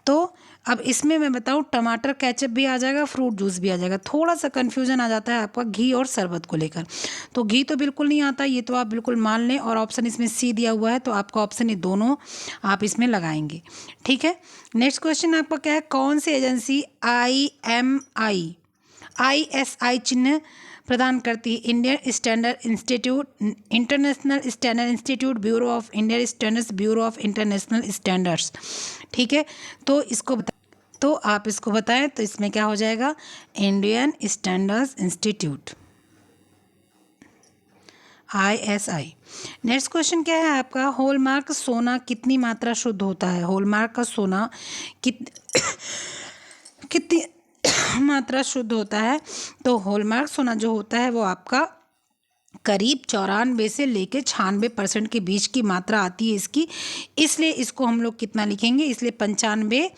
तो अब इसमें मैं बताऊं, टमाटर केचप भी आ जाएगा, फ्रूट जूस भी आ जाएगा। थोड़ा सा कन्फ्यूजन आ जाता है आपका घी और शरबत को लेकर। तो घी तो बिल्कुल नहीं आता, ये तो आप बिल्कुल मान लें। और ऑप्शन इसमें सी दिया हुआ है, तो आपका ऑप्शन ये दोनों आप इसमें लगाएंगे, ठीक है। नेक्स्ट क्वेश्चन आपका क्या है? कौन सी एजेंसी ISI चिन्ह प्रदान करती है? Indian standard institute, international standard institute, bureau of Indian standards, bureau of international standards, ठीक है। तो आप इसको बताएं, तो इसमें क्या हो जाएगा? Indian standards institute, ISI। Next question क्या है आपका? हॉलमार्क सोना कितनी मात्रा शुद्ध होता है? हॉलमार्क का सोना कितनी मात्रा शुद्ध होता है? तो हॉलमार्क सोना जो होता है वो आपका करीब 94 से लेकर 96% के बीच की मात्रा आती है इसकी। इसलिए इसको हम लोग कितना लिखेंगे? इसलिए 95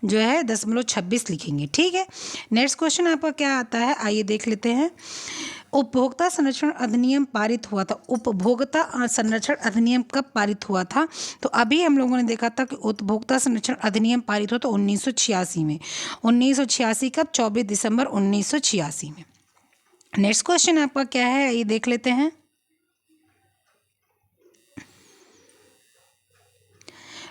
जो है 0.26 लिखेंगे, ठीक है। नेक्स्ट क्वेश्चन आपका क्या आता है? आइए देख लेते हैं। उपभोक्ता संरक्षण अधिनियम पारित हुआ था। उपभोक्ता संरक्षण अधिनियम कब पारित हुआ था? तो अभी हम लोगों ने देखा था कि उपभोक्ता संरक्षण अधिनियम पारित हुआ तो 1986 में। 1986 कब? 24 दिसंबर 1986 में। नेक्स्ट क्वेश्चन आपका क्या है? ये देख लेते हैं।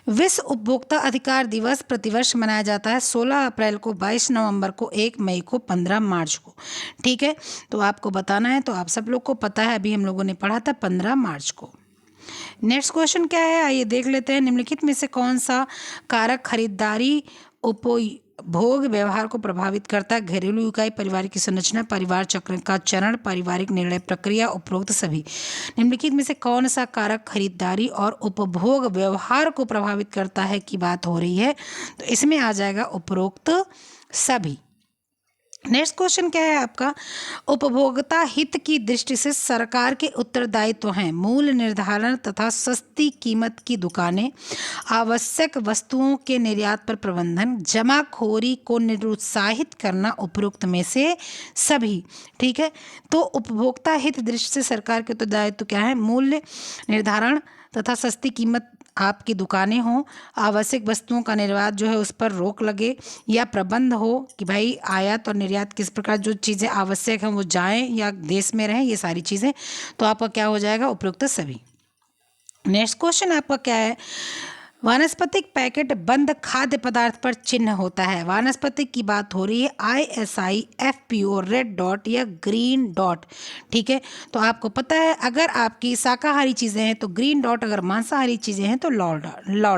विश्व उपभोक्ता अधिकार दिवस प्रतिवर्ष मनाया जाता है 16 अप्रैल को, 22 नवंबर को, 1 मई को, 15 मार्च को, ठीक है। तो आपको बताना है, तो आप सब लोग को पता है, अभी हम लोगों ने पढ़ा था 15 मार्च को। नेक्स्ट क्वेश्चन क्या है? आइए देख लेते हैं। निम्नलिखित में से कौन सा कारक खरीदारी उपभोग व्यवहार को प्रभावित करता है? घरेलू इकाई, पारिवारिक संरचना, परिवार चक्र का चरण, पारिवारिक निर्णय प्रक्रिया, उपरोक्त सभी। निम्नलिखित में से कौन सा कारक खरीदारी और उपभोग व्यवहार को प्रभावित करता है की बात हो रही है? तो इसमें आ जाएगा उपरोक्त सभी। नेक्स्ट क्वेश्चन क्या है आपका? उपभोक्ता हित की दृष्टि से सरकार के उत्तरदायित्व हैं मूल्य निर्धारण तथा सस्ती कीमत की दुकानें, आवश्यक वस्तुओं के निर्यात पर प्रबंधन, जमाखोरी को निरुत्साहित करना, उपरोक्त में से सभी, ठीक है। तो उपभोक्ता हित दृष्टि से सरकार के उत्तरदायित्व क्या है? मूल्य निर्धारण तथा सस्ती कीमत आपकी दुकानें हों, आवश्यक वस्तुओं का निर्यात जो है उस पर रोक लगे, या प्रबंध हो कि भाई आयात और निर्यात किस प्रकार जो चीज़ें आवश्यक हैं वो जाएं या देश में रहें, ये सारी चीज़ें। तो आपका क्या हो जाएगा? उपरोक्त सभी। नेक्स्ट क्वेश्चन आपका क्या है? वानस्पतिक पैकेट बंद खाद्य पदार्थ पर चिन्ह होता है। वानस्पतिक की बात हो रही है, ISI FPO रेड डॉट या ग्रीन डॉट, ठीक है। तो आपको पता है, अगर आपकी शाकाहारी चीज़ें हैं तो ग्रीन डॉट, अगर मांसाहारी चीज़ें हैं तो लाल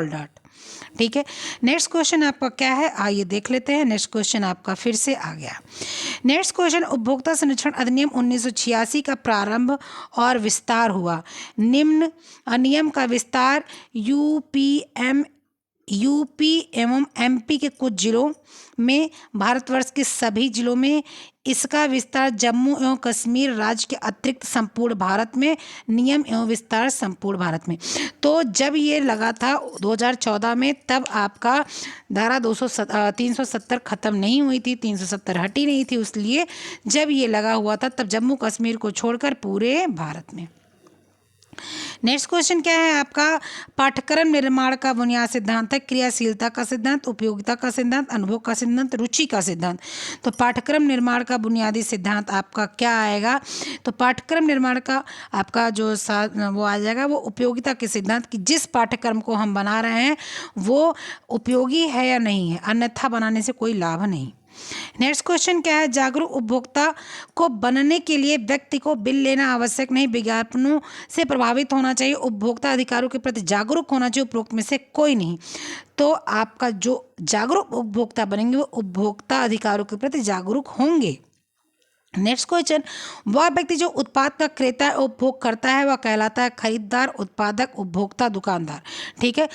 डॉट, ठीक है। नेक्स्ट क्वेश्चन आपका क्या है? आइए देख लेते हैं। नेक्स्ट क्वेश्चन आपका फिर से आ गया। नेक्स्ट क्वेश्चन, उपभोक्ता संरक्षण अधिनियम 1986 का प्रारंभ और विस्तार हुआ। निम्न नियम का विस्तार यूपी एवं MP के कुछ जिलों में, भारतवर्ष के सभी जिलों में। इसका विस्तार जम्मू एवं कश्मीर राज्य के अतिरिक्त संपूर्ण भारत में। नियम एवं विस्तार संपूर्ण भारत में। तो जब ये लगा था 2014 में, तब आपका धारा 370 खत्म नहीं हुई थी, 370 हटी नहीं थी, इसलिए जब ये लगा हुआ था तब जम्मू कश्मीर को छोड़कर पूरे भारत में। नेक्स्ट क्वेश्चन क्या है आपका, पाठ्यक्रम निर्माण का बुनियाद सिद्धांत है क्रियाशीलता का सिद्धांत, उपयोगिता का सिद्धांत, अनुभव का सिद्धांत, रुचि का सिद्धांत। तो पाठ्यक्रम निर्माण का बुनियादी सिद्धांत आपका क्या आएगा, तो पाठ्यक्रम निर्माण का आपका जो वो आ जाएगा वो उपयोगिता के सिद्धांत, कि जिस पाठ्यक्रम को हम बना रहे हैं वो उपयोगी है या नहीं है, अन्यथा बनाने से कोई लाभ नहीं। नेक्स्ट क्वेश्चन क्या है, जागरूक उपभोक्ता को बनने के लिए व्यक्ति को बिल लेना आवश्यक नहीं, विज्ञापनों से प्रभावित होना चाहिए, उपभोक्ता अधिकारों के प्रति जागरूक होना चाहिए, उपरोक्त में से कोई नहीं। तो आपका जो जागरूक उपभोक्ता बनेंगे वो उपभोक्ता अधिकारों के प्रति जागरूक होंगे। नेक्स्ट क्वेश्चन, वह व्यक्ति जो उत्पाद का क्रेता है उपभोग करता है वह कहलाता है खरीदार, उत्पादक, उपभोक्ता, दुकानदार। ठीक है,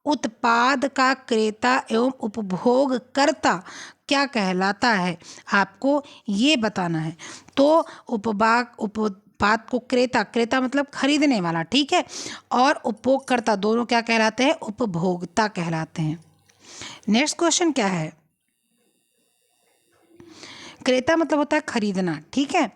उत्पाद का क्रेता एवं उपभोगकर्ता क्या कहलाता है, आपको ये बताना है। तो उत्पाद को क्रेता मतलब खरीदने वाला, ठीक है, और उपभोगकर्ता दोनों क्या कहलाते हैं, उपभोक्ता कहलाते हैं। नेक्स्ट क्वेश्चन क्या है, क्रेता मतलब होता है खरीदना, ठीक है।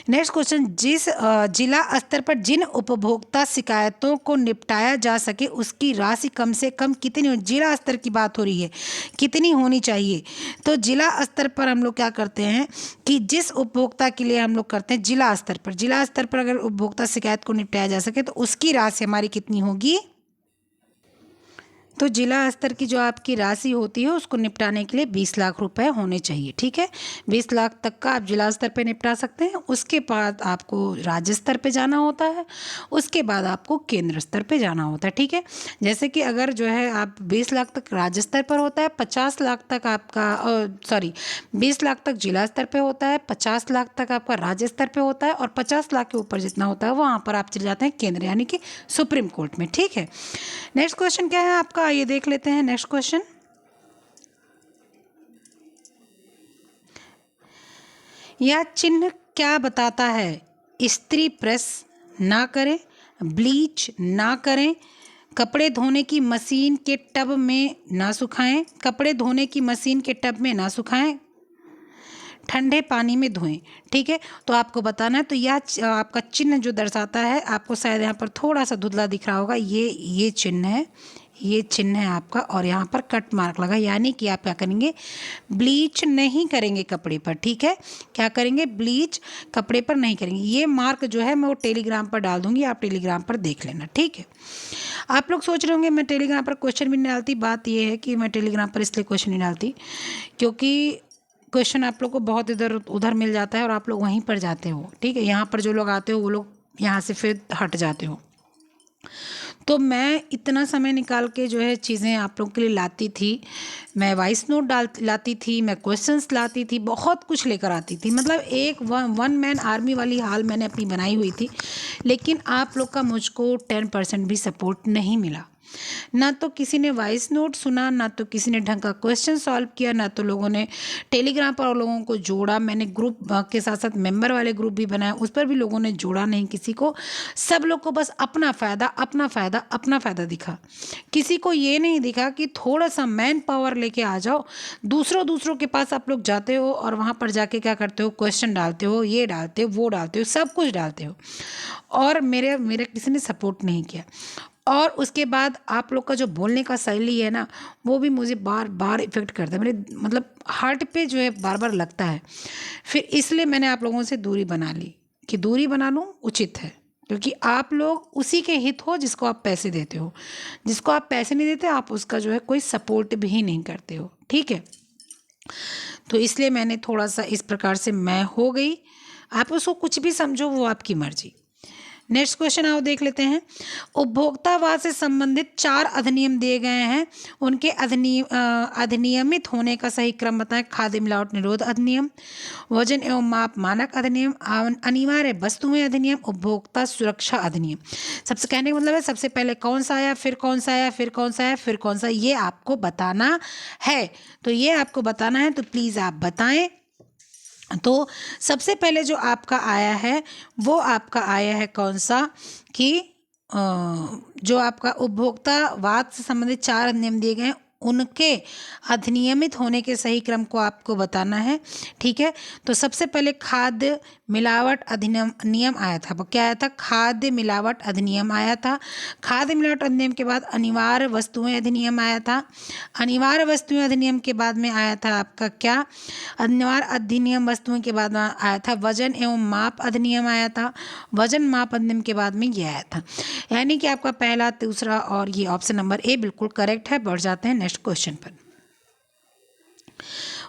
नेक्स्ट क्वेश्चन, जिस जिला स्तर पर जिन उपभोक्ता शिकायतों को निपटाया जा सके उसकी राशि कम से कम कितनी, जिला स्तर की बात हो रही है, कितनी होनी चाहिए। तो जिला स्तर पर हम लोग क्या करते हैं कि जिस उपभोक्ता के लिए हम लोग करते हैं जिला स्तर पर अगर उपभोक्ता शिकायत को निपटाया जा सके तो उसकी राशि हमारी कितनी होगी, तो जिला स्तर की जो आपकी राशि होती है उसको निपटाने के लिए 20 लाख रुपए होने चाहिए, ठीक है। 20 लाख तक का आप जिला स्तर पे निपटा सकते हैं। उसके बाद आपको राज्य स्तर पे जाना होता है, उसके बाद आपको केंद्र स्तर पे जाना होता है, ठीक है। जैसे कि अगर जो है आप 20 लाख तक राज्य स्तर पर होता है, 50 लाख तक आपका 20 लाख तक जिला स्तर पे होता है, 50 लाख तक आपका राज्य स्तर पे होता है, और 50 लाख के ऊपर जितना होता है वहाँ पर आप चले जाते हैं केंद्र यानी कि सुप्रीम कोर्ट में, ठीक है। नेक्स्ट क्वेश्चन क्या है आपका, ये देख लेते हैं। नेक्स्ट क्वेश्चन, यह चिन्ह क्या बताता है, स्त्री प्रेस ना करें, ब्लीच ना करें, कपड़े धोने की मशीन के टब में ना सुखाएं, कपड़े धोने की मशीन के टब में ना सुखाएं, ठंडे पानी में धोएं, ठीक है। तो आपको बताना है, तो यह आपका चिन्ह जो दर्शाता है, आपको शायद यहाँ पर थोड़ा सा धुंधला दिख रहा होगा, ये चिन्ह है, ये चिन्ह है आपका, और यहाँ पर कट मार्क लगा, यानी कि आप क्या करेंगे, ब्लीच नहीं करेंगे कपड़े पर, ठीक है। क्या करेंगे, ब्लीच कपड़े पर नहीं करेंगे। ये मार्क जो है मैं वो टेलीग्राम पर डाल दूंगी, आप टेलीग्राम पर देख लेना, ठीक है। आप लोग सोच रहे होंगे मैं टेलीग्राम पर क्वेश्चन भी नहीं डालती, बात ये है कि मैं टेलीग्राम पर इसलिए क्वेश्चन नहीं डालती क्योंकि क्वेश्चन आप लोग को बहुत इधर उधर मिल जाता है और आप लोग वहीं पर जाते हो, ठीक है। यहाँ पर जो लोग आते हो वो लोग यहाँ से फिर हट जाते हो। तो मैं इतना समय निकाल के जो है चीज़ें आप लोगों के लिए लाती थी, मैं वॉइस नोट लाती थी, मैं क्वेश्चंस लाती थी, बहुत कुछ लेकर आती थी, मतलब एक वन मैन आर्मी वाली हाल मैंने अपनी बनाई हुई थी। लेकिन आप लोग का मुझको 10% भी सपोर्ट नहीं मिला, ना तो किसी ने वॉइस नोट सुना, ना तो किसी ने ढंग का क्वेश्चन सॉल्व किया, ना तो लोगों ने टेलीग्राम पर लोगों को जोड़ा। मैंने ग्रुप के साथ साथ मेंबर वाले ग्रुप भी बनाए, उस पर भी लोगों ने जोड़ा नहीं किसी को। सब लोग को बस अपना फ़ायदा दिखा। किसी को ये नहीं दिखा कि थोड़ा सा मैन पावर लेके आ जाओ। दूसरों के पास आप लोग जाते हो और वहाँ पर जाके क्या करते हो, क्वेश्चन डालते हो, ये डालते हो, वो डालते हो, सब कुछ डालते हो, और मेरे किसी ने सपोर्ट नहीं किया। और उसके बाद आप लोग का जो बोलने का शैली है ना, वो भी मुझे बार बार इफ़ेक्ट करता है, मेरे मतलब हार्ट पे जो है बार बार लगता है। फिर इसलिए मैंने आप लोगों से दूरी बना ली, कि दूरी बना लूँ उचित है, क्योंकि आप लोग उसी के हित हो जिसको आप पैसे देते हो। जिसको आप पैसे नहीं देते आप उसका जो है कोई सपोर्ट भी नहीं करते हो, ठीक है। तो इसलिए मैंने थोड़ा सा इस प्रकार से मैं हो गई। आप उसको कुछ भी समझो, वो आपकी मर्जी। नेक्स्ट क्वेश्चन आओ देख लेते हैं। उपभोक्तावाद से संबंधित 4 अधिनियम दिए गए हैं, उनके अधिनियमित होने का सही क्रम बताएं। खाद्य मिलावट निरोध अधिनियम, वजन एवं माप मानक अधिनियम, अनिवार्य वस्तुएं अधिनियम, उपभोक्ता सुरक्षा अधिनियम। सबसे कहने का मतलब है सबसे पहले कौन सा आया, फिर कौन सा आया, फिर कौन सा आया, फिर कौन सा, ये आपको बताना है। तो ये आपको बताना है, तो प्लीज़ आप बताएं। तो सबसे पहले जो आपका आया है वो आपका आया है कौन सा, कि जो आपका उपभोक्तावाद से संबंधित 4 अधिनियम दिए गए हैं उनके अधिनियमित होने के सही क्रम को आपको बताना है। ठीक है, तो सबसे पहले खाद्य मिलावट अधिनियम नियम आया था। वो क्या आया था? खाद्य मिलावट अधिनियम आया था। खाद्य मिलावट अधिनियम के बाद अनिवार्य वस्तुएं अधिनियम आया था। अनिवार्य वस्तुएं अधिनियम के बाद में आया था आपका क्या? अनिवार्य अधिनियम वस्तुओं के बाद में आया था वजन एवं माप अधिनियम आया था। वजन माप अधिनियम के बाद में ये आया था। यानी कि आपका पहला, दूसरा और ये ऑप्शन नंबर ए बिल्कुल करेक्ट है। बढ़ जाते हैं नेक्स्ट क्वेश्चन पर।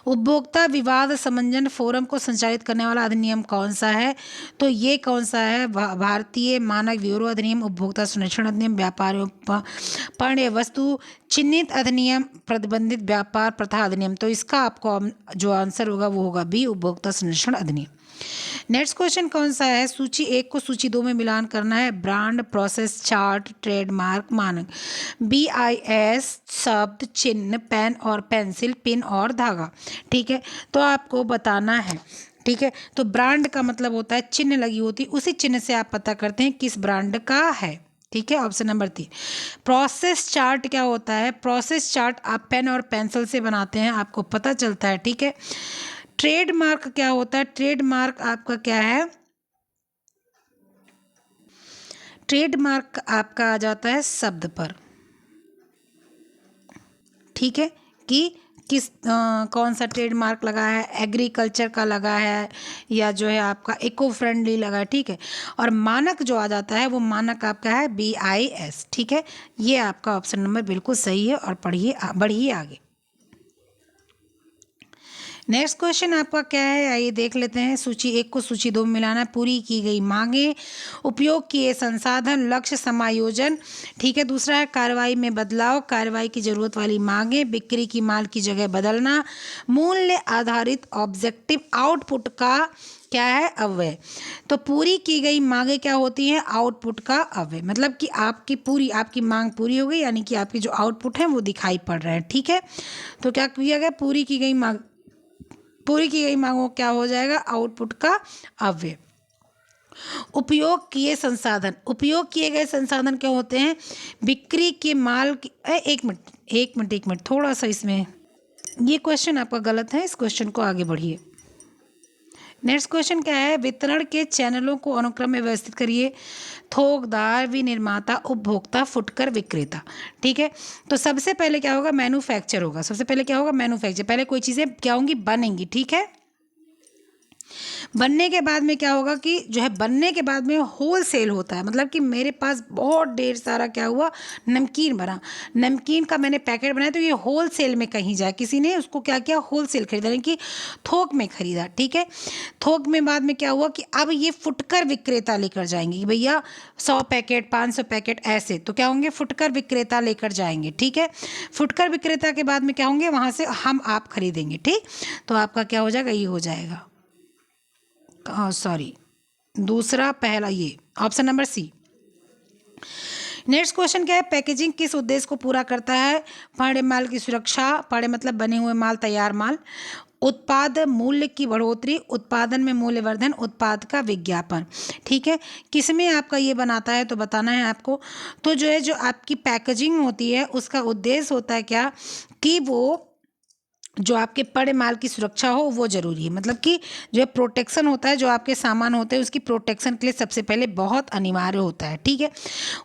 उपभोक्ता विवाद समन्वय फोरम को संचालित करने वाला अधिनियम कौन सा है? तो ये कौन सा है? भारतीय मानक ब्यूरो अधिनियम, उपभोक्ता संरक्षण अधिनियम, व्यापारियों पर वस्तु चिन्हित अधिनियम, प्रतिबंधित व्यापार प्रथा अधिनियम। तो इसका आपको जो आंसर होगा वो होगा बी, उपभोक्ता संरक्षण अधिनियम। नेक्स्ट क्वेश्चन कौन सा है? सूची 1 को सूची 2 में मिलान करना है। ब्रांड, प्रोसेस, चार्ट, ट्रेडमार्क, मानक। BIS शब्द, चिन्ह, पेन और पेंसिल, पिन और धागा। ठीक है, तो आपको बताना है। ठीक है, तो ब्रांड का मतलब होता है चिन्ह लगी होती, उसी चिन्ह से आप पता करते हैं किस ब्रांड का है। ठीक है, ऑप्शन नंबर 3। प्रोसेस चार्ट क्या होता है? प्रोसेस चार्ट आप पेन और पेंसिल से बनाते हैं, आपको पता चलता है। ठीक है, ट्रेडमार्क क्या होता है? ट्रेडमार्क आपका क्या है? ट्रेडमार्क आपका आ जाता है शब्द पर। ठीक है, कि किस कौन सा ट्रेडमार्क लगा है, एग्रीकल्चर का लगा है या जो है आपका इको फ्रेंडली लगा है। ठीक है, और मानक जो आ जाता है वो मानक आपका है BIS। ठीक है, ये आपका ऑप्शन नंबर बिल्कुल सही है। और बढ़िए आगे। नेक्स्ट क्वेश्चन आपका क्या है? आइए देख लेते हैं। सूची 1 को सूची 2 में मिलाना है। पूरी की गई मांगें, उपयोग किए संसाधन, लक्ष्य समायोजन। ठीक है, दूसरा है कार्रवाई में बदलाव, कार्रवाई की जरूरत वाली मांगें, बिक्री की माल की जगह बदलना, मूल्य आधारित ऑब्जेक्टिव आउटपुट का क्या है? अव्यय। तो पूरी की गई मांगें क्या होती हैं? आउटपुट का अव्यय। मतलब कि आपकी मांग पूरी हो गई, यानी कि आपकी जो आउटपुट है वो दिखाई पड़ रहा है। ठीक है, तो क्या किया गया? पूरी की गई मांगों क्या हो जाएगा? आउटपुट का अव्यय। उपयोग किए संसाधन, उपयोग किए गए संसाधन क्या होते हैं? बिक्री के माल की एक मिनट थोड़ा सा इसमें ये क्वेश्चन आपका गलत है, इस क्वेश्चन को आगे बढ़िए। नेक्स्ट क्वेश्चन क्या है? वितरण के चैनलों को अनुक्रम में व्यवस्थित करिए। थोकदार, विनिर्माता, उपभोक्ता, फुटकर, विक्रेता। ठीक है, तो सबसे पहले क्या होगा? मैन्युफैक्चर होगा। सबसे पहले क्या होगा? मैन्युफैक्चर। पहले कोई चीज़ें क्या होंगी? बनेंगी। ठीक है, बनने के बाद में क्या होगा कि जो है बनने के बाद में होल सेल होता है। मतलब कि मेरे पास बहुत ढेर सारा क्या हुआ? नमकीन बना, नमकीन का मैंने पैकेट बनाया, तो ये होल सेल में कहीं जाए, किसी ने उसको क्या किया? होल सेल खरीदा, यानी कि थोक में खरीदा। ठीक है, थोक में बाद में क्या हुआ कि अब ये फुटकर विक्रेता लेकर जाएंगे कि भैया 100 पैकेट, 500 पैकेट, ऐसे। तो क्या होंगे? फुटकर विक्रेता लेकर जाएंगे। ठीक है, फुटकर विक्रेता के बाद में क्या होंगे? वहाँ से हम आप खरीदेंगे। ठीक, तो आपका क्या हो जाएगा? ये हो जाएगा सॉरी, दूसरा, पहला, ये option number C. Next question क्या है? पैकेजिंग किस उद्देश्य को पूरा करता है? पड़े माल की सुरक्षा, पड़े मतलब बने हुए माल, तैयार माल। उत्पाद मूल्य की बढ़ोतरी, उत्पादन में मूल्यवर्धन, उत्पाद का विज्ञापन। ठीक है, किसमें आपका ये बनाता है? तो बताना है आपको। तो जो है, जो आपकी पैकेजिंग होती है उसका उद्देश्य होता है क्या? कि वो जो आपके पड़े माल की सुरक्षा हो वो जरूरी है। मतलब कि जो है प्रोटेक्शन होता है, जो आपके सामान होते हैं उसकी प्रोटेक्शन के लिए सबसे पहले बहुत अनिवार्य होता है। ठीक है,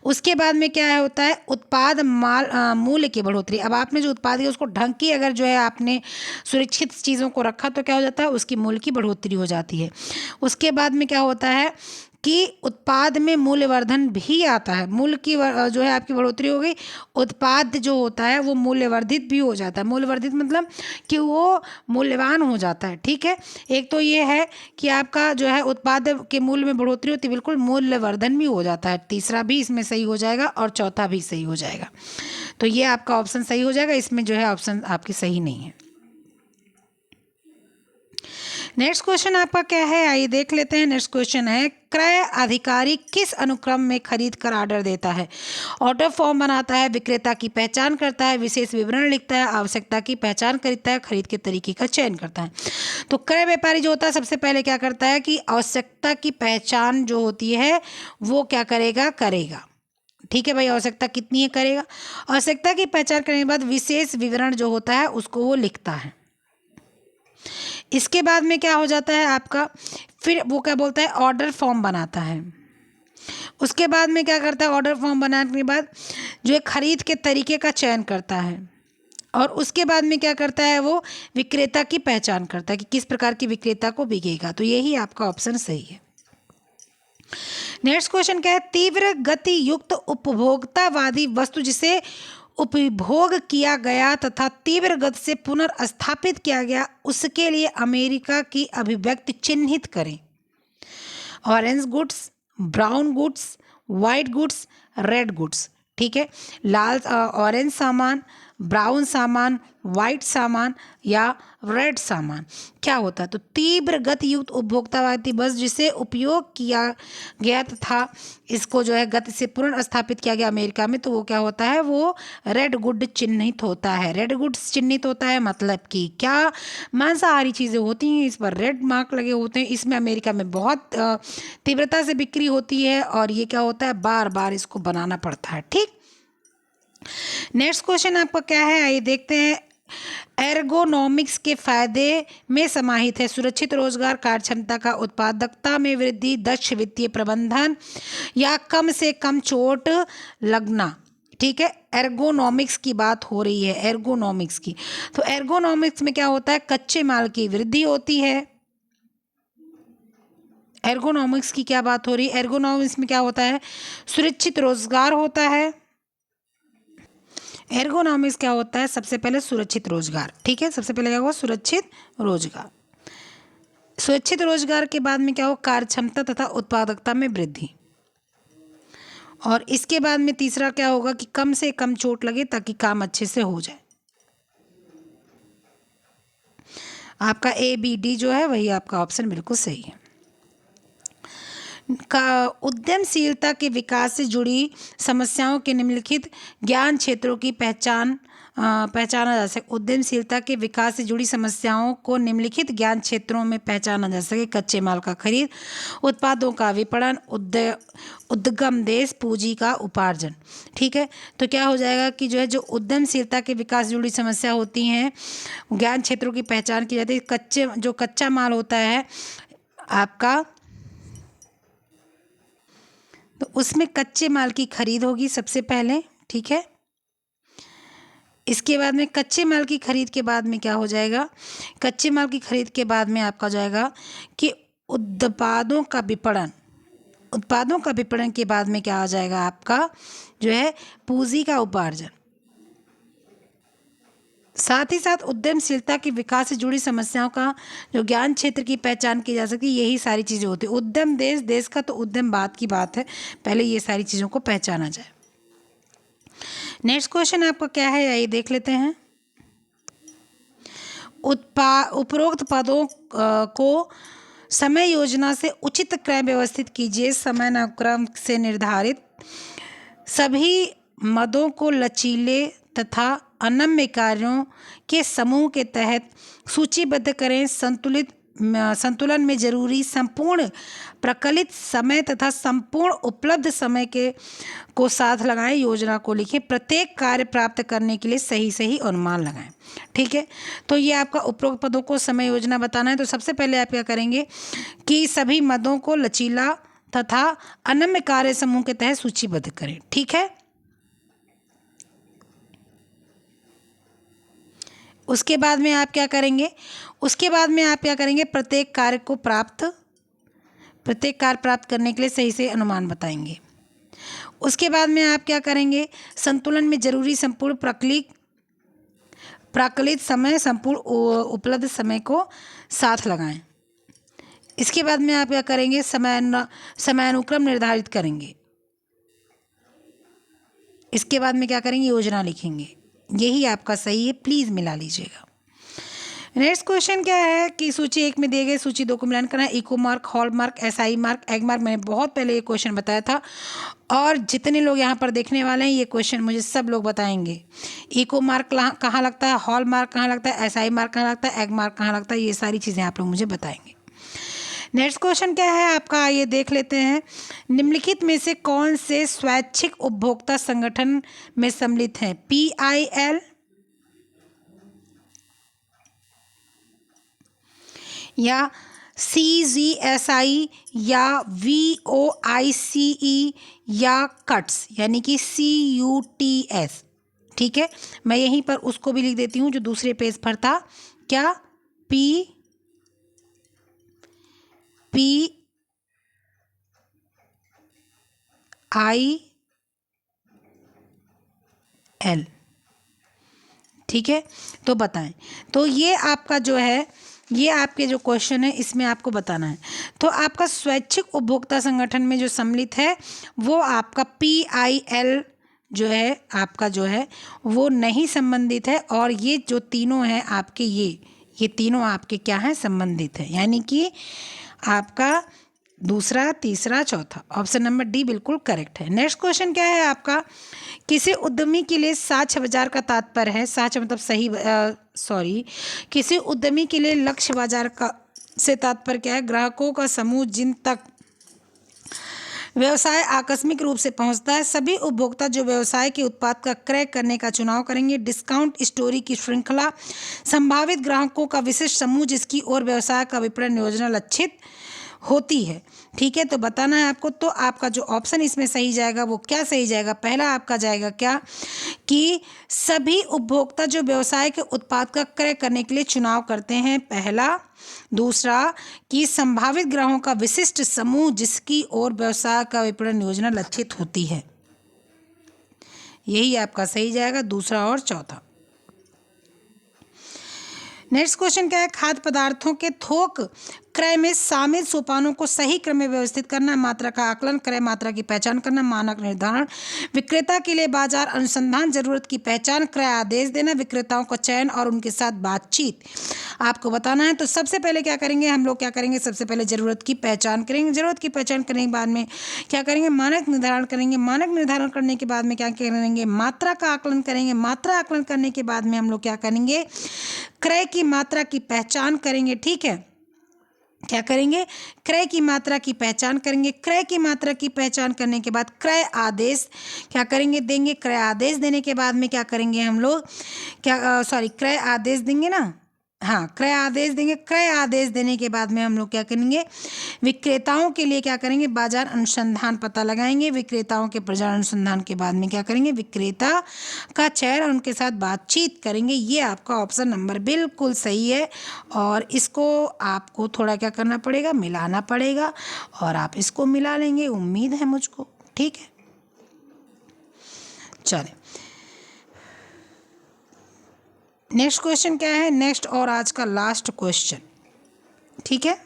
उसके बाद में क्या है होता है? उत्पाद माल मूल्य की बढ़ोतरी। अब आपने जो उत्पाद है उसको ढंग की अगर जो है आपने सुरक्षित चीज़ों को रखा तो क्या हो जाता है? उसकी मूल्य की बढ़ोतरी हो जाती है। उसके बाद में क्या होता है कि उत्पाद में मूल्यवर्धन भी आता है। मूल्य की जो है आपकी बढ़ोतरी हो गई, उत्पाद जो होता है वो मूल्यवर्धित भी हो जाता है। मूल्यवर्धित मतलब कि वो मूल्यवान हो जाता है। ठीक है, एक तो ये है कि आपका जो है उत्पाद के मूल्य में बढ़ोतरी होती है, बिल्कुल मूल्यवर्धन भी हो जाता है। तीसरा भी इसमें सही हो जाएगा और चौथा भी सही हो जाएगा। तो ये आपका ऑप्शन सही हो जाएगा, इसमें जो है ऑप्शन आपकी सही नहीं है। नेक्स्ट क्वेश्चन आपका क्या है? आइए देख लेते हैं। नेक्स्ट क्वेश्चन है, क्रय अधिकारी किस अनुक्रम में खरीद कर ऑर्डर देता है? ऑर्डर फॉर्म बनाता है, विक्रेता की पहचान करता है, विशेष विवरण लिखता है, आवश्यकता की पहचान करता है, खरीद के तरीके का चयन करता है। तो क्रय व्यापारी जो होता है सबसे पहले क्या करता है कि आवश्यकता की पहचान जो होती है वो क्या करेगा? ठीक है भाई, आवश्यकता कितनी है करेगा। आवश्यकता की पहचान करने के बाद विशेष विवरण जो होता है उसको वो लिखता है। इसके बाद में क्या हो जाता है आपका, फिर वो क्या बोलता है, ऑर्डर फॉर्म बनाता है। उसके बाद में क्या करता है, ऑर्डर फॉर्म बनाने के बाद जो है खरीद के तरीके का चयन करता है, और उसके बाद में क्या करता है, वो विक्रेता की पहचान करता है कि किस प्रकार की विक्रेता को बिकेगा। तो यही आपका ऑप्शन सही है। नेक्स्ट क्वेश्चन क्या है, तीव्र गति युक्त उपभोक्तावादी वस्तु जिसे उपभोग किया गया तथा तीव्र गति से पुनर्स्थापित किया गया उसके लिए अमेरिका की अभिव्यक्ति चिन्हित करें। Orange goods, brown goods, white goods, red goods. ठीक है, लाल ऑरेंज सामान, ब्राउन सामान, वाइट सामान या रेड सामान क्या होता है। तो तीव्र गति युक्त उपभोक्तावादी वस्तु जिसे उपयोग किया गया तथा इसको जो है गति से पुनर्स्थापित किया गया अमेरिका में, तो वो क्या होता है, वो रेड गुड चिन्हित होता है। रेड गुड्स चिन्हित होता है मतलब कि क्या, मांसाहारी चीज़ें होती हैं, इस पर रेड मार्क लगे होते हैं। इसमें अमेरिका में बहुत तीव्रता से बिक्री होती है और ये क्या होता है, बार बार इसको बनाना पड़ता है। ठीक, नेक्स्ट क्वेश्चन आपका क्या है, आइए देखते हैं। एर्गोनॉमिक्स के फायदे में समाहित है सुरक्षित रोजगार, कार्यक्षमता का उत्पादकता में वृद्धि, दक्ष वित्तीय प्रबंधन या कम से कम चोट लगना। ठीक है, एर्गोनॉमिक्स की बात हो रही है, एर्गोनॉमिक्स की। तो एर्गोनॉमिक्स में क्या होता है, कच्चे माल की वृद्धि होती है। एर्गोनॉमिक्स की क्या बात हो रही है, एर्गोनॉमिक्स में क्या होता है, सुरक्षित रोजगार होता है। एर्गोनॉमिक्स क्या होता है, सबसे पहले सुरक्षित रोजगार। ठीक है, सबसे पहले क्या होगा, सुरक्षित रोजगार। सुरक्षित रोजगार के बाद में क्या हो, कार्यक्षमता तथा उत्पादकता में वृद्धि, और इसके बाद में तीसरा क्या होगा कि कम से कम चोट लगे ताकि काम अच्छे से हो जाए। आपका ABD जो है वही आपका ऑप्शन बिल्कुल सही है। का उद्यमशीलता के विकास से जुड़ी समस्याओं के निम्नलिखित ज्ञान क्षेत्रों की पहचाना जा सके। उद्यमशीलता के विकास से जुड़ी समस्याओं को निम्नलिखित ज्ञान क्षेत्रों में पहचाना जा सके। कच्चे माल का खरीद, उत्पादों का विपणन, उद्गम देश, पूंजी का उपार्जन। ठीक है, तो क्या हो जाएगा कि जो है जो उद्यमशीलता के विकास से जुड़ी समस्या होती हैं, ज्ञान क्षेत्रों की पहचान की जाती है। जो कच्चा माल होता है आपका, तो उसमें कच्चे माल की खरीद होगी सबसे पहले। ठीक है, इसके बाद में कच्चे माल की खरीद के बाद में क्या हो जाएगा, कच्चे माल की खरीद के बाद में आपका जाएगा कि उत्पादों का विपणन। उत्पादों का विपणन के बाद में क्या आ जाएगा आपका जो है पूंजी का उपार्जन। साथ ही साथ उद्यमशीलता के विकास से जुड़ी समस्याओं का जो ज्ञान क्षेत्र की पहचान की जा सकती है, यही सारी चीज़ें होती है। उद्यम देश का, तो उद्यम बात की बात है, पहले ये सारी चीज़ों को पहचाना जाए। नेक्स्ट क्वेश्चन आपका क्या है, आइए देख लेते हैं। उपरोक्त पदों को समय योजना से उचित क्रम व्यवस्थित कीजिए। समयानुक्रम से निर्धारित सभी मदों को लचीले तथा अनम्य कार्यों के समूह के तहत सूचीबद्ध करें। संतुलन में जरूरी संपूर्ण प्रकलित समय तथा संपूर्ण उपलब्ध समय को साथ लगाएं। योजना को लिखें। प्रत्येक कार्य प्राप्त करने के लिए सही सही अनुमान लगाएं। ठीक है, तो ये आपका उपरोक्त पदों को समय योजना बताना है। तो सबसे पहले आप क्या करेंगे कि सभी मदों को लचीला तथा अनम्य कार्य समूह के तहत सूचीबद्ध करें। ठीक है, उसके बाद में आप क्या करेंगे, प्रत्येक कार्य प्राप्त करने के लिए सही से अनुमान बताएंगे। उसके बाद में आप क्या करेंगे, संतुलन में जरूरी संपूर्ण प्राकलित समय संपूर्ण उपलब्ध समय को साथ लगाएं। इसके बाद में आप क्या करेंगे, समयानुक्रम निर्धारित करेंगे। इसके बाद में क्या करेंगे, योजना लिखेंगे। यही आपका सही है, प्लीज़ मिला लीजिएगा। नेक्स्ट क्वेश्चन क्या है कि सूची 1 में दिए गए सूची 2 को मिलान करना है। Eco mark, hall mark, SI mark, egg mark. मैंने बहुत पहले ये क्वेश्चन बताया था, और जितने लोग यहाँ पर देखने वाले हैं ये क्वेश्चन मुझे सब लोग बताएंगे। इको मार्क कहाँ लगता है, हॉल मार्क कहाँ लगता है, SI मार्क कहाँ लगता है, एग मार्क कहाँ लगता है, ये सारी चीज़ें आप लोग मुझे बताएंगे। नेक्स्ट क्वेश्चन क्या है आपका, आइए देख लेते हैं। निम्नलिखित में से कौन से स्वैच्छिक उपभोक्ता संगठन में सम्मिलित हैं? PIL या CGSI या VOICE या कट्स यानी कि CUTS। ठीक है, मैं यहीं पर उसको भी लिख देती हूँ जो दूसरे पेज पर था। क्या? PIL। ठीक है, तो बताएं। तो ये आपका जो है, ये आपके जो क्वेश्चन है इसमें आपको बताना है। तो आपका स्वैच्छिक उपभोक्ता संगठन में जो सम्मिलित है वो आपका PIL जो है, आपका जो है वो नहीं संबंधित है। और ये जो तीनों हैं आपके, ये तीनों आपके क्या हैं? संबंधित है। यानी कि आपका दूसरा, तीसरा, चौथा, ऑप्शन नंबर डी बिल्कुल करेक्ट है। नेक्स्ट क्वेश्चन क्या है आपका, किसी उद्यमी के लिए साक्ष्य बाजार का तात्पर्य है, साक्ष्य मतलब सही, किसी उद्यमी के लिए लक्ष्य बाजार का से तात्पर्य क्या है? ग्राहकों का समूह जिन तक व्यवसाय आकस्मिक रूप से पहुंचता है। सभी उपभोक्ता जो व्यवसाय के उत्पाद का क्रय करने का चुनाव करेंगे। डिस्काउंट स्टोरी की श्रृंखला। संभावित ग्राहकों का विशिष्ट समूह जिसकी ओर व्यवसाय का विपणन योजना लक्षित होती है। ठीक है, तो बताना है आपको। तो आपका जो ऑप्शन इसमें सही जाएगा वो क्या सही जाएगा? पहला आपका जाएगा क्या, कि सभी उपभोक्ता जो व्यवसाय के उत्पाद का क्रय करने के लिए चुनाव करते हैं, पहला। दूसरा, कि संभावित ग्राहकों का विशिष्ट समूह जिसकी ओर व्यवसाय का विपणन योजना लक्षित होती है। यही आपका सही जाएगा, दूसरा और चौथा। नेक्स्ट क्वेश्चन क्या है, खाद्य पदार्थों के थोक क्रय में शामिल सोपानों को सही क्रम में व्यवस्थित करना, मात्रा का आकलन, क्रय मात्रा की पहचान करना, मानक निर्धारण, विक्रेता के लिए बाजार अनुसंधान, जरूरत की पहचान, क्रय आदेश देना, विक्रेताओं का चयन और उनके साथ बातचीत आपको बताना है। तो सबसे पहले क्या करेंगे हम लोग, क्या करेंगे? सबसे पहले ज़रूरत की पहचान करेंगे। ज़रूरत की पहचान करने के बाद में क्या करेंगे? मानक निर्धारण करेंगे। मानक निर्धारण करने के बाद में क्या करेंगे? मात्रा का आकलन करेंगे। मात्रा आकलन करने के बाद में हम लोग क्या करेंगे? क्रय की मात्रा की पहचान करेंगे। ठीक है, क्या करेंगे? क्रय की मात्रा की पहचान करेंगे। क्रय की मात्रा की पहचान करने के बाद क्रय आदेश क्या करेंगे? देंगे। क्रय आदेश देने के बाद में क्या करेंगे हम लोग? क्रय आदेश देंगे ना। हाँ, क्रय आदेश देंगे। क्रय आदेश देने के बाद में हम लोग क्या करेंगे? विक्रेताओं के लिए क्या करेंगे? बाजार अनुसंधान पता लगाएंगे। विक्रेताओं के बाजार अनुसंधान के बाद में क्या करेंगे? विक्रेता का चयन और उनके साथ बातचीत करेंगे। ये आपका ऑप्शन नंबर बिल्कुल सही है। और इसको आपको थोड़ा क्या करना पड़ेगा? मिलाना पड़ेगा, और आप इसको मिला लेंगे, उम्मीद है मुझको। ठीक है, चलें। नेक्स्ट क्वेश्चन क्या है? नेक्स्ट और आज का लास्ट क्वेश्चन। ठीक है,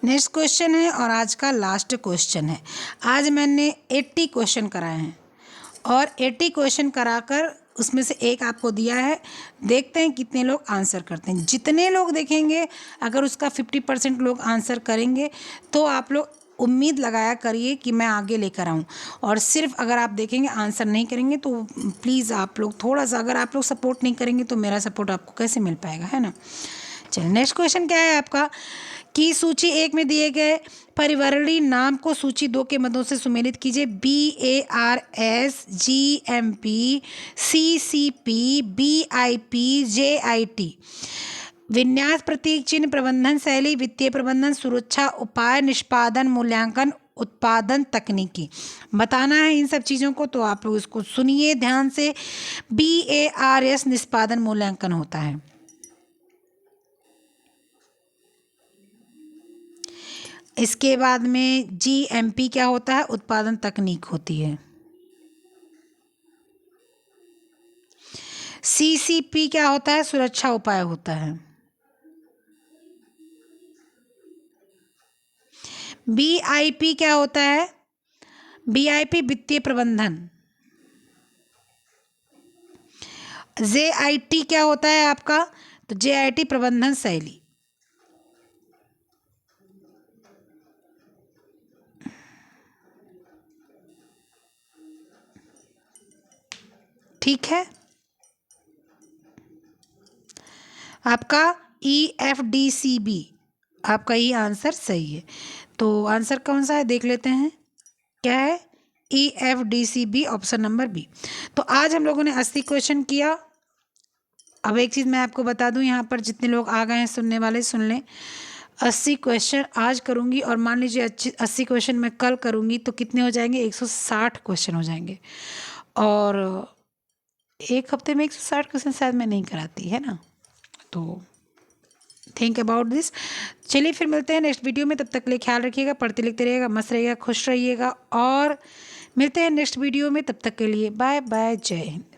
नेक्स्ट क्वेश्चन है और आज का लास्ट क्वेश्चन है। आज मैंने 80 क्वेश्चन कराए हैं और 80 क्वेश्चन कराकर उसमें से एक आपको दिया है। देखते हैं कितने लोग आंसर करते हैं। जितने लोग देखेंगे, अगर उसका 50% लोग आंसर करेंगे तो आप लोग उम्मीद लगाया करिए कि मैं आगे लेकर आऊँ। और सिर्फ अगर आप देखेंगे आंसर नहीं करेंगे तो प्लीज़ आप लोग थोड़ा सा, अगर आप लोग सपोर्ट नहीं करेंगे तो मेरा सपोर्ट आपको कैसे मिल पाएगा, है ना। चलिए, नेक्स्ट क्वेश्चन क्या है आपका, कि सूची 1 में दिए गए परिवर्णी नाम को सूची 2 के मदों से सुमेलित कीजिए। BARS, GMP, CCP, BIP, JIT। विन्यास, प्रतीक चिन्ह, प्रबंधन शैली, वित्तीय प्रबंधन, सुरक्षा उपाय, निष्पादन, मूल्यांकन, उत्पादन तकनीकी। बताना है इन सब चीज़ों को, तो आप लोग इसको सुनिए ध्यान से। BARS निष्पादन मूल्यांकन होता है। इसके बाद में GMP क्या होता है? उत्पादन तकनीक होती है। CCP क्या होता है? सुरक्षा उपाय होता है। BIP क्या होता है? BIP वित्तीय प्रबंधन। JIT क्या होता है आपका? तो JIT प्रबंधन शैली। ठीक है, आपका EFDCB, आपका ये आंसर सही है। तो आंसर कौन सा है देख लेते हैं, क्या है? EFDCB, option number B. तो आज हम लोगों ने 80 क्वेश्चन किया। अब एक चीज़ मैं आपको बता दूं, यहाँ पर जितने लोग आ गए हैं सुनने वाले सुन लें, 80 क्वेश्चन आज करूँगी और मान लीजिए 80 क्वेश्चन मैं कल करूँगी तो कितने हो जाएंगे? 160 क्वेश्चन हो जाएंगे। और एक हफ्ते में 160 क्वेश्चन शायद मैं नहीं कराती, है ना? तो थिंक अबाउट दिस। चलिए फिर मिलते हैं नेक्स्ट वीडियो में, तब तक के लिए ख्याल रखिएगा, पढ़ते लिखते रहिएगा, मस्त रहिएगा, खुश रहिएगा, और मिलते हैं नेक्स्ट वीडियो में। तब तक के लिए बाय बाय, जय हिंद।